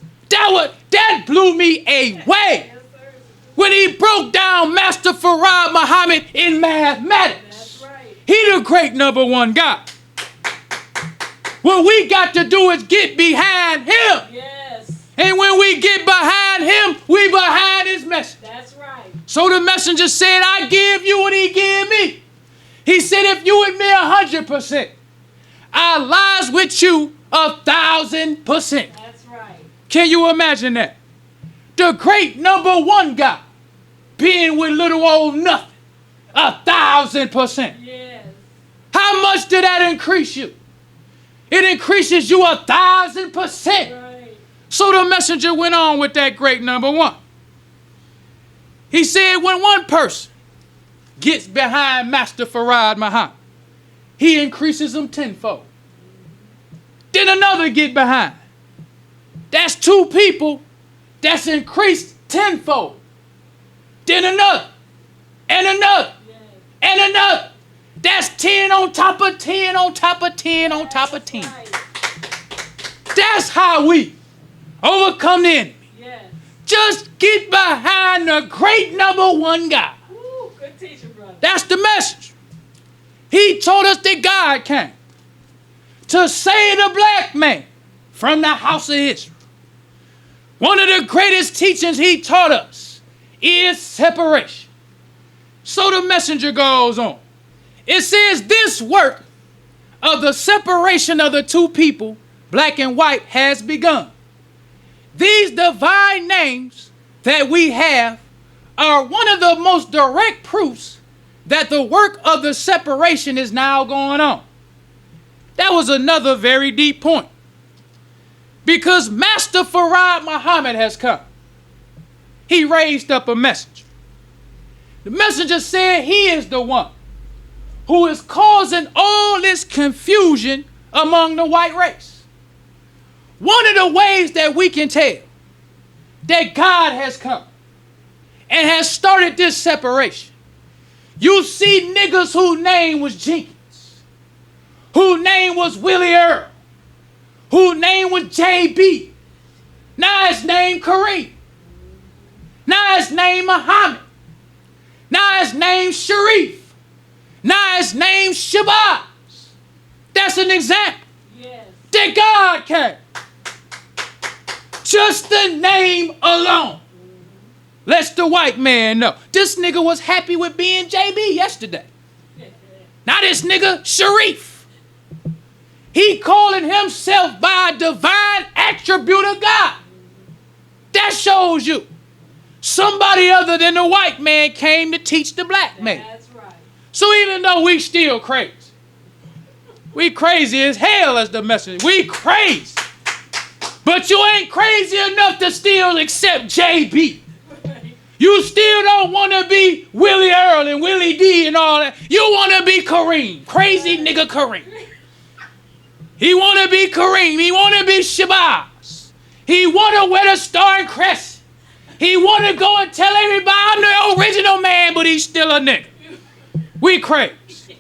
That blew me away Yes, sir. when he broke down Master Farad Muhammad in mathematics. That's right. He the great number 1 God. What we got to do is get behind him. Yes. And when we get behind him, we behind his message. That's right. So the messenger said, I give you what he gave me. He said, if you with me 100%, I lies with you 1,000%. That's right. Can you imagine that? The great number 1 God being with little old nothing 1,000%. Yes. How much did that increase you? It increases you 1,000%. Right. So the messenger went on with that great number 1. He said when one person gets behind Master Farad Muhammad, he increases them tenfold. Then another get behind. That's 2 people that's increased tenfold. Then another, and another, Yes. and another. That's 10 on top of 10 on top of 10 on top of 10. Right. That's how we overcome the enemy. Yes. Just get behind the great number 1 God. Woo, good teaching, brother. That's the message. He told us that God came to save the black man from the house of Israel. One of the greatest teachings he taught us is separation. So the messenger goes on. It says this work of the separation of the 2 people, black and white, has begun. These divine names that we have are one of the most direct proofs that the work of the separation is now going on. That was another very deep point. Because Master Farad Muhammad has come. He raised up a messenger. The messenger said he is the one who is causing all this confusion among the white race. One of the ways that we can tell that God has come and has started this separation, you see niggas whose name was Jenkins, whose name was Willie Earl, whose name was JB. Now his name Kareem. Now his name Muhammad. Now his name Sharif. Now his name Shabazz. That's an example. Yes. That God came. Just the name alone lets the white man know. This nigga was happy with being JB yesterday. Now this nigga Sharif. He calling himself by a divine attribute of God. That shows you somebody other than the white man came to teach the black man. That's right. So even though we still crazy, we crazy as hell as the messenger. We crazy. But you ain't crazy enough to still accept JB. You still don't want to be Willie Earl and Willie D and all that. You want to be Kareem. Crazy nigga Kareem. He want to be Kareem. He want to be Shabazz. He want to wear the star and crest. He want to go and tell everybody I'm the original man, but he's still a nigga. We crazy.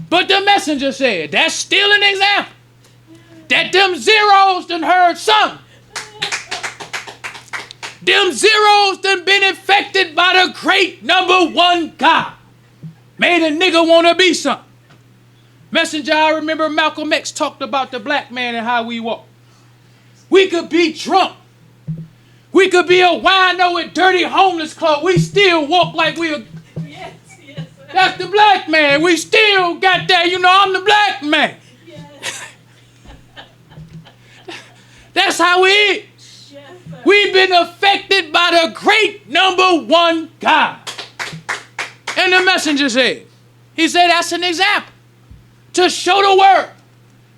But the messenger said, that's still an example. That them zeros done heard something. Them zeros done been infected by the great number one God. Made a nigga want to be something. Messenger, I remember Malcolm X talked about the black man and how we walk. We could be drunk. We could be a wino with dirty homeless clothes. We still walk like we are. Yes, yes. That's the black man. We still got that, I'm the black man. Yes. That's how it is. Yes, sir. We've been affected by the great number one God. And the messenger said, he said that's an example to show the world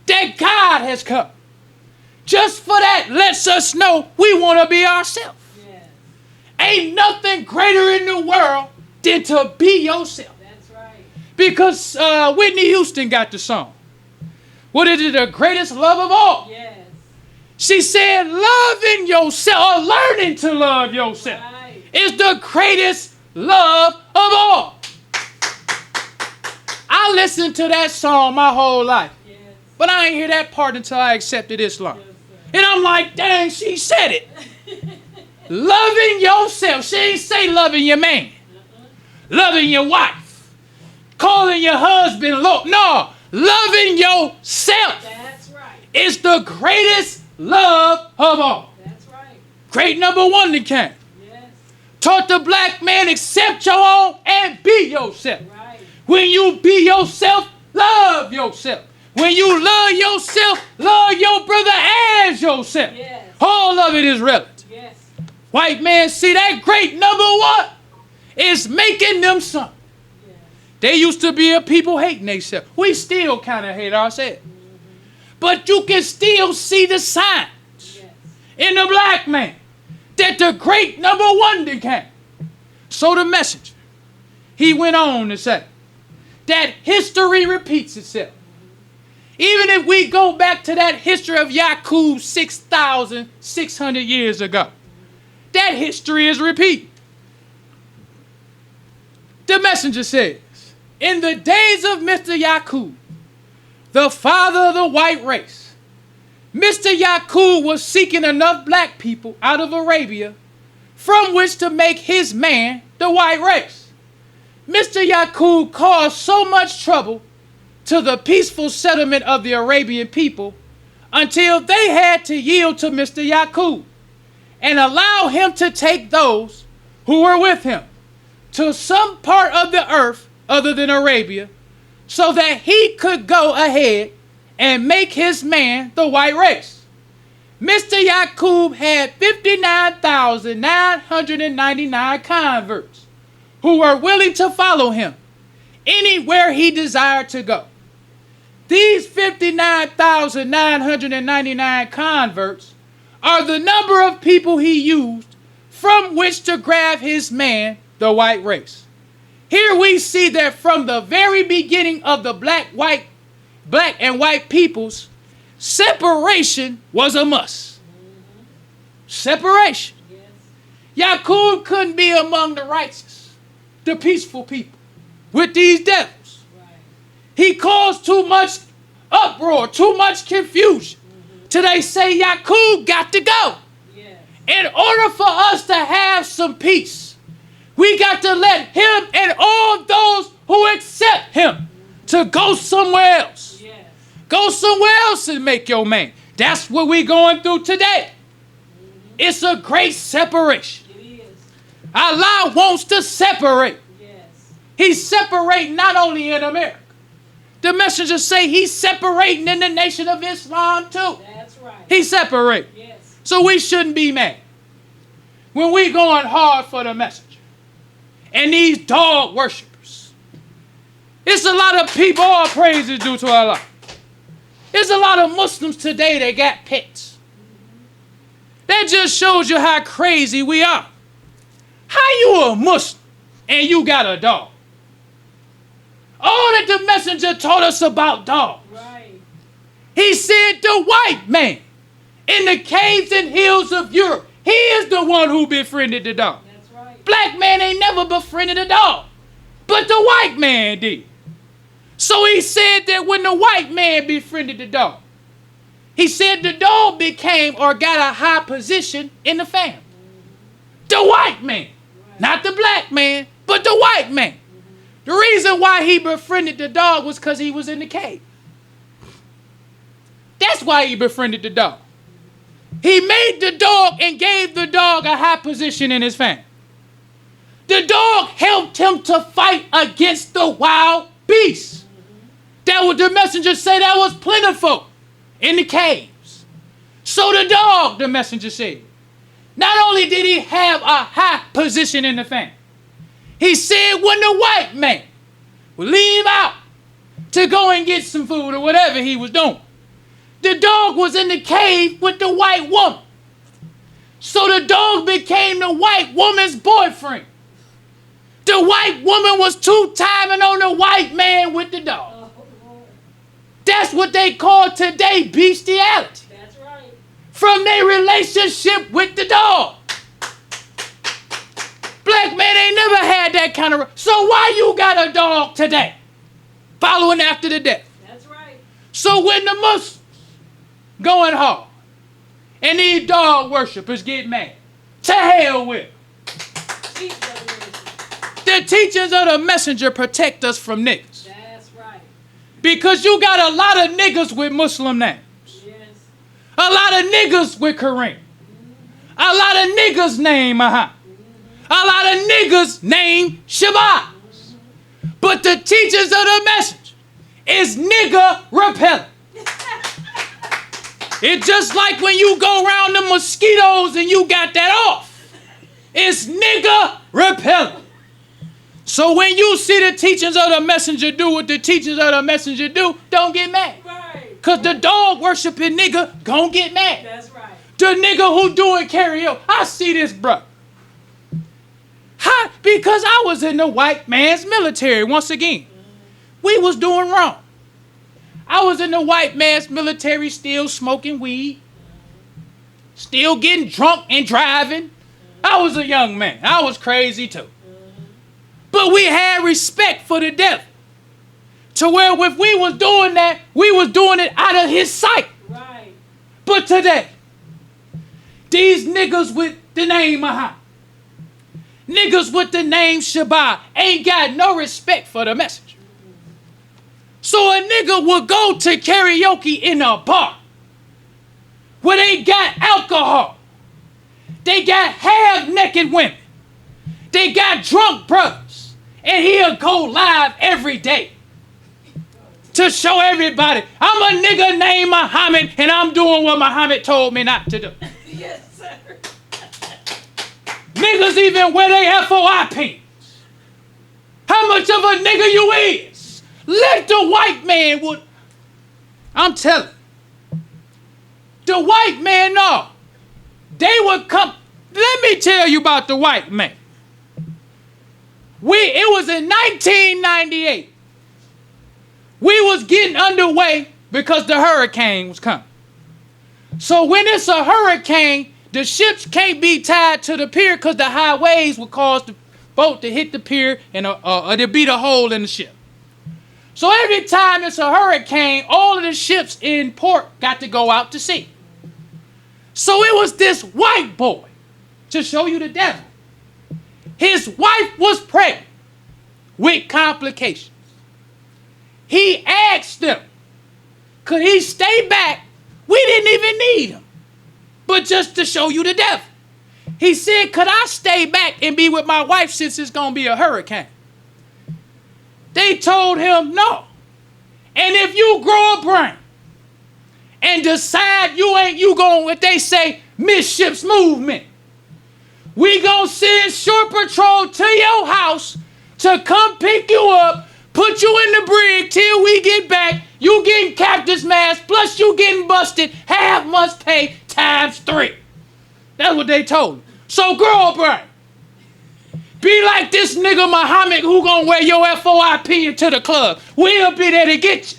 that God has come. Just for that lets us know we want to be ourselves. Yes. Ain't nothing greater in the world than to be yourself. That's right. Because Whitney Houston got the song. What is it? The greatest love of all. Yes. She said loving yourself, or learning to love yourself, Right. is the greatest love of all. I listened to that song my whole life, Yes. but I ain't hear that part until I accepted Islam. Yes, sir. And I'm like, dang, she said it. Loving yourself. She ain't say loving your man. Loving your wife. Calling your husband Lord. No, loving yourself That's right. is the greatest love of all. That's right. Great number one that came. Yes. Taught the black man accept your own and be yourself. Right. When you be yourself, love yourself. When you love yourself, love your brother as yourself. Yes. All of it is relative. Yes. White man, see that great number one is making them something. Yes. They used to be a people hating themselves. We still kind of hate ourselves. But you can still see the signs Yes. in the black man that the great number one that came. So the messenger, he went on to say that history repeats itself. Even if we go back to that history of Yaqub 6,600 years ago, that history is repeated. The messenger says, in the days of Mr. Yaqub, the father of the white race, Mr. Yaqub was seeking enough black people out of Arabia from which to make his man the white race. Mr. Yaqub caused so much trouble to the peaceful settlement of the Arabian people until they had to yield to Mr. Yaqub and allow him to take those who were with him to some part of the earth other than Arabia so that he could go ahead and make his man the white race. Mr. Yaqub had 59,999 converts who were willing to follow him anywhere he desired to go. These 59,999 converts are the number of people he used from which to grab his man, the white race. Here we see that from the very beginning of the black and white peoples, separation was a must. Separation. Yaqub couldn't be among the righteous, the peaceful people, with these devils. He caused too much uproar, too much confusion. Till they say Yaqub got to go. In order for us to have some peace, we got to let him and all those who accept him to go somewhere else. Go somewhere else and make your man. That's what we're going through today. It's a great separation. Allah wants to separate. He's separating not only in America. The messenger say he's separating in the nation of Islam too. That's right. He's separating. Yes. So we shouldn't be mad when we going hard for the messenger and these dog worshipers. It's a lot of people, all praises due to Allah. There's a lot of Muslims today that got pets. That just shows you how crazy we are. How you a Muslim and you got a dog? All that the messenger taught us about dogs. Right. He said the white man in the caves and hills of Europe, he is the one who befriended the dog. That's right. Black man ain't never befriended a dog, but the white man did. So he said that when the white man befriended the dog, he said the dog became or got a high position in the family. The white man, not the black man, but the white man. The reason why he befriended the dog was because he was in the cave. That's why he befriended the dog. He made the dog and gave the dog a high position in his family. The dog helped him to fight against the wild beasts. That was the messenger say that was plentiful in the caves. So the dog, the messenger said, not only did he have a high position in the family, he said when the white man would leave out to go and get some food or whatever he was doing, the dog was in the cave with the white woman. So the dog became the white woman's boyfriend. The white woman was two-timing on the white man with the dog. That's what they call today bestiality. That's right. From their relationship with the dog. Black man ain't never had that kind of... So why you got a dog today? Following after the death. That's right. So when the Muslims going hard and these dog worshipers get mad, to hell with them. The teachings of the messenger protect us from niggas. That's right. Because you got a lot of niggas with Muslim names. Yes. A lot of niggas with Kareem. A lot of niggas named Muhammad. A lot of niggas named Shabazz. But the teachings of the message is nigga repellent. It's just like when you go around the mosquitoes and you got that off. It's nigga repellent. So when you see the teachings of the messenger do what the teachings of the messenger do, don't get mad. Right. Because the dog worshiping nigga gon' get mad. That's right. The nigga who doing karaoke, I see this, bro. How? Because I was in the white man's military once again. We was doing wrong. I was in the white man's military still smoking weed, still getting drunk and driving. I was a young man. I was crazy too. But we had respect for the devil. To where if we was doing that, we was doing it out of his sight. Right. But today, these niggas with the name Muhammad, niggas with the name Shabazz ain't got no respect for the messenger. So a nigga will go to karaoke in a bar where they got alcohol. They got half-naked women. They got drunk brothers. And he'll go live every day to show everybody, I'm a nigga named Muhammad and I'm doing what Muhammad told me not to do. Yes, sir. Niggas even wear their FOI pins. How much of a nigga you is? Let the white man would. I'm telling you. The white man know they would come. Let me tell you about the white man. It was in 1998. We was getting underway because the hurricane was coming. So when it's a hurricane, the ships can't be tied to the pier because the high waves would cause the boat to hit the pier and there'd be the hole in the ship. So every time it's a hurricane, all of the ships in port got to go out to sea. So it was this white boy, to show you the devil. His wife was pregnant with complications. He asked them, could he stay back? We didn't even need him, but just to show you the devil. He said, could I stay back and be with my wife since it's going to be a hurricane? They told him no. And if you grow a brain and decide you going, what they say, midships movement, we going to send shore patrol to your house to come pick you up, put you in the brig till we get back. You getting captain's mast, plus you getting busted, half month's pay times 3. That's what they told him. So grow a brain. Be like this nigga Muhammad who gonna wear your FOIP into the club. We'll be there to get you.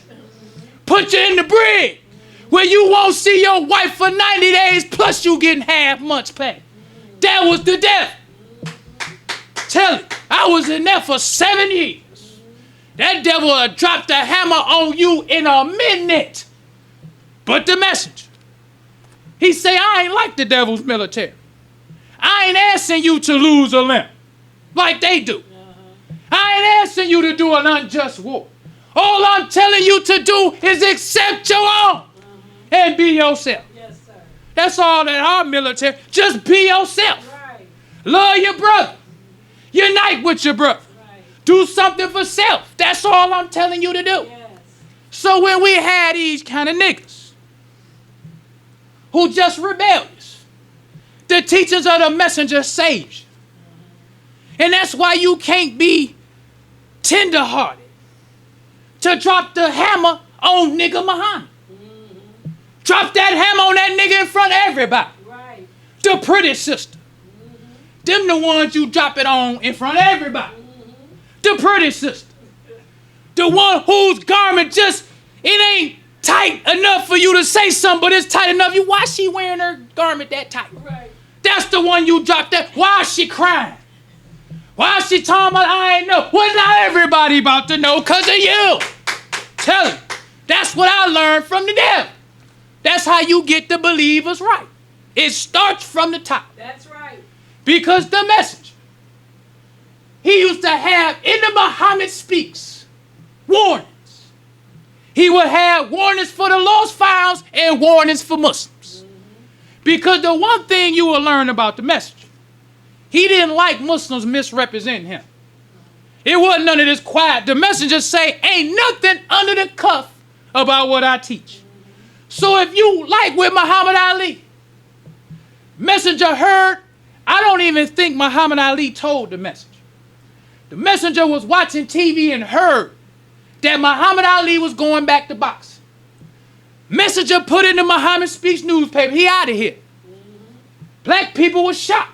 Put you in the brig where you won't see your wife for 90 days plus you getting half month's pay. That was the death. Tell it. I was in there for 7 years. That devil dropped the hammer on you in a minute. But the messenger, he say, I ain't like the devil's military. I ain't asking you to lose a limb like they do. I ain't asking you to do an unjust war. All I'm telling you to do is accept your own and be yourself. Yes, sir. That's all that our military, just be yourself. Right. Love your brother. Unite with your brother. Right. Do something for self. That's all I'm telling you to do. Yes. So when we had these kind of niggas who just rebellious, the teachings of the messenger saves you. And that's why you can't be tenderhearted to drop the hammer on nigga Muhammad. Mm-hmm. Drop that hammer on that nigga in front of everybody. Right. The pretty sister. Mm-hmm. Them the ones you drop it on in front of everybody. Mm-hmm. The pretty sister. The one whose garment just, it ain't tight enough for you to say something, but it's tight enough. Why she wearing her garment that tight? Right. That's the one you drop that. Why is she crying? Why is she talking about I ain't know? Well, now everybody about to know because of you. Tell him. That's what I learned from the devil. That's how you get the believers right. It starts from the top. That's right. Because the messenger, he used to have, in the Muhammad Speaks, warnings. He would have warnings for the lost files and warnings for Muslims. Because the one thing you will learn about the messenger, he didn't like Muslims misrepresenting him. It wasn't none of this quiet. The messenger say, ain't nothing under the cuff about what I teach. So if you like with Muhammad Ali, messenger heard, I don't even think Muhammad Ali told the messenger. The messenger was watching TV and heard that Muhammad Ali was going back to boxing. Messenger put in the Muhammad Speaks newspaper, he out of here. Black people were shocked.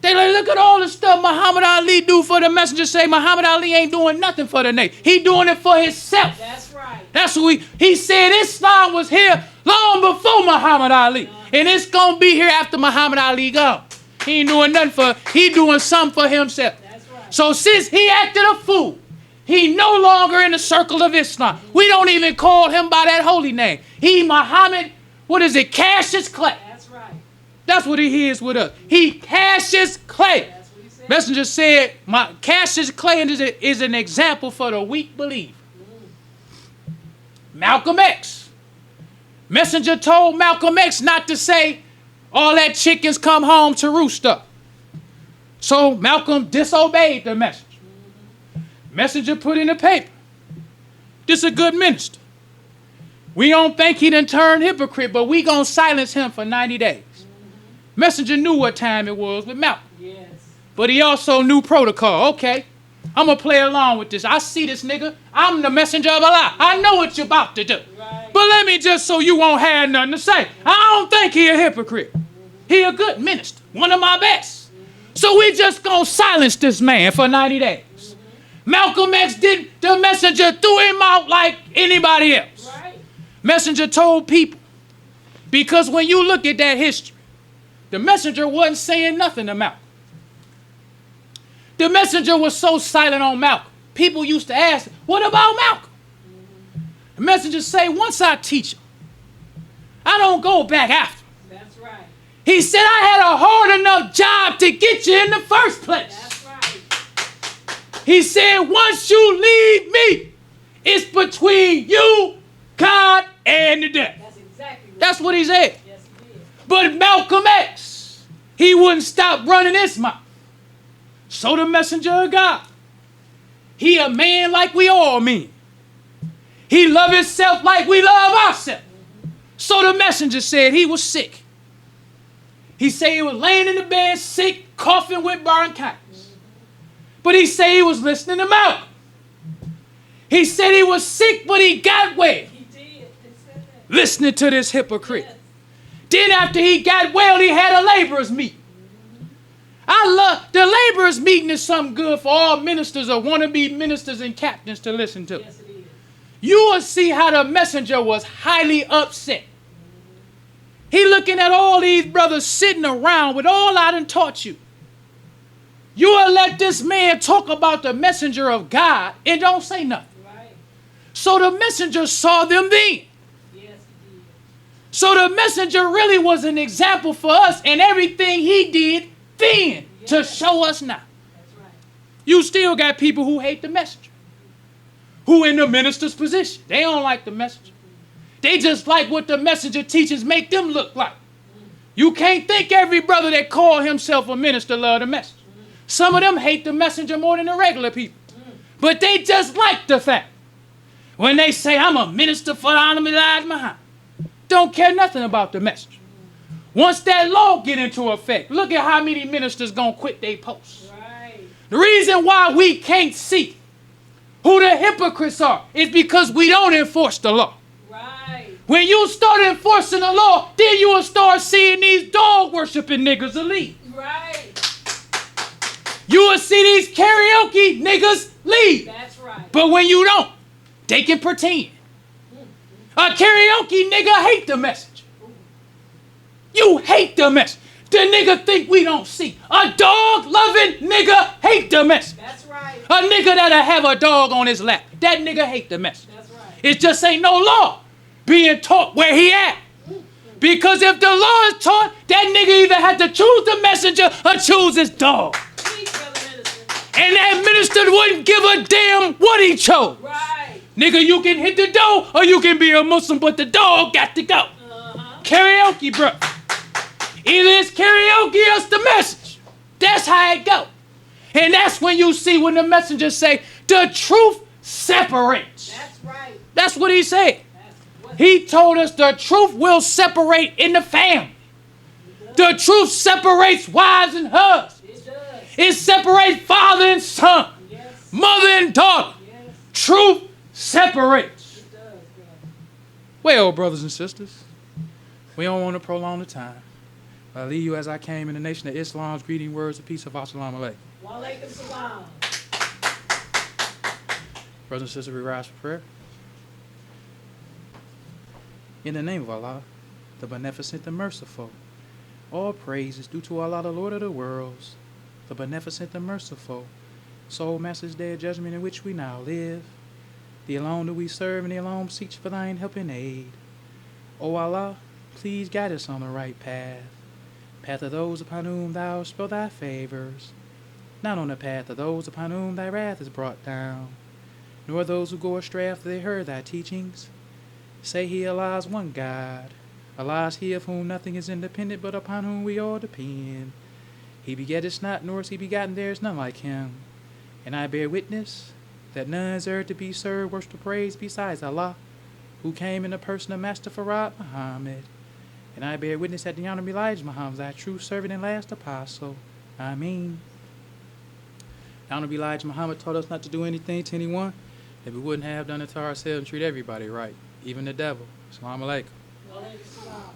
They like, look at all the stuff Muhammad Ali do for the messenger. Say Muhammad Ali ain't doing nothing for the nation. He doing it for himself. That's right. That's what he said Islam was here long before Muhammad Ali. And it's going to be here after Muhammad Ali gone. He ain't doing nothing he doing something for himself. That's right. So since he acted a fool, he no longer in the circle of Islam. We don't even call him by that holy name. He Muhammad, what is it, Cassius Clay. That's right. That's what he is with us. He Cassius Clay. That's what he said. Messenger said, Cassius Clay is an example for the weak believer. Malcolm X. Messenger told Malcolm X not to say, all that chickens come home to roost up. So Malcolm disobeyed the messenger. Messenger put in the paper, this a good minister. We don't think he done turned hypocrite, but we gonna silence him for 90 days. Messenger knew what time it was with Malcolm. Yes. But he also knew protocol. Okay, I'm going to play along with this. I see this nigga. I'm the messenger of Allah. I know what you're about to do. Right. But let me just so you won't have nothing to say. I don't think he a hypocrite. He a good minister, one of my best. So we just gonna silence this man for 90 days. Malcolm X did, the messenger threw him out like anybody else. Right. Messenger told people, because when you look at that history, the messenger wasn't saying nothing to Malcolm. The messenger was so silent on Malcolm. People used to ask, what about Malcolm? The messenger say, once I teach him, I don't go back after him. That's right. He said, I had a hard enough job to get you in the first place. That's right. He said, once you leave me, it's between you, God, and the devil. That's exactly right. That's what he said. Yes, he did. But Malcolm X, he wouldn't stop running his mouth. So the messenger of God, he a man like we all men. He love himself like we love ourselves. So the messenger said he was sick. He said he was laying in the bed sick, coughing with bronchitis. But he said he was listening to Malcolm. He said he was sick, but he got well. He did. He said that. Listening to this hypocrite. Yes. Then after he got well, he had a laborers meeting. I love, the laborers meeting is something good for all ministers or wannabe ministers and captains to listen to. Yes, it is. You will see how the messenger was highly upset. He looking at all these brothers sitting around with all I done taught you. You will let this man talk about the messenger of God and don't say nothing. Right. So the messenger saw them then. Yes, he did. So the messenger really was an example for us and everything he did then to show us now. That's right. You still got people who hate the messenger, who in the minister's position. They don't like the messenger. They just like what the messenger teachings make them look like. You can't think every brother that call himself a minister love the messenger. Some of them hate the messenger more than the regular people. But they just like the fact. When they say, I'm a minister for the Honorable Elijah Muhammad, don't care nothing about the messenger. Once that law get into effect, look at how many ministers gonna quit their posts. Right. The reason why we can't see who the hypocrites are is because we don't enforce the law. Right. When you start enforcing the law, then you will start seeing these dog worshiping niggas leave. Right. You will see these karaoke niggas leave. That's right. But when you don't, they can pretend. A karaoke nigga hate the message. You hate the message. The nigga think we don't see. A dog-loving nigga hate the message. That's right. A nigga that'll have a dog on his lap, that nigga hate the message. That's right. It just ain't no law being taught where he at. Because if the law is taught, that nigga either had to choose the messenger or choose his dog. Please, brother minister. And that minister wouldn't give a damn what he chose. Right. Nigga, you can hit the door or you can be a Muslim, but the dog got to go. Uh-huh. Karaoke, bro. Either it's karaoke or it's the message. That's how it go. And that's when you see when the messenger say, the truth separates. That's right. That's what he said. That's what He told us the truth will separate in the family. The truth separates wives and husbands. it does. It separates father and son, Yes. mother and daughter. Yes. Truth separates. It does, brother. Well, brothers and sisters, we don't want to prolong the time. I leave you as I came in the nation of Islam's greeting words of peace of Assalamu alaikum. Wa alaikum salam. Brothers and sisters, we rise for prayer. In the name of Allah, the beneficent, the merciful, all praise is due to Allah, the Lord of the worlds, the beneficent, the merciful, sole master's day of judgment in which we now live. The alone do we serve, and the alone beseech for thine help and aid. O Allah, please guide us on the right path. Path of those upon whom thou spell thy favors, not on the path of those upon whom thy wrath is brought down, nor those who go astray after they heard thy teachings. Say he, Allah is one God. Allah is he of whom nothing is independent, but upon whom we all depend. He begetteth not, nor is he begotten, there is none like him. And I bear witness that none is earth to be served, worship, or praise besides Allah, who came in the person of Master Farad Muhammad. And I bear witness that the Honorable Elijah Muhammad, thy true servant and last apostle. Ameen. The Honorable Elijah Muhammad taught us not to do anything to anyone that we wouldn't have done it to ourselves and treat everybody right, even the devil. Assalamu alaikum. Wa alaikum salam.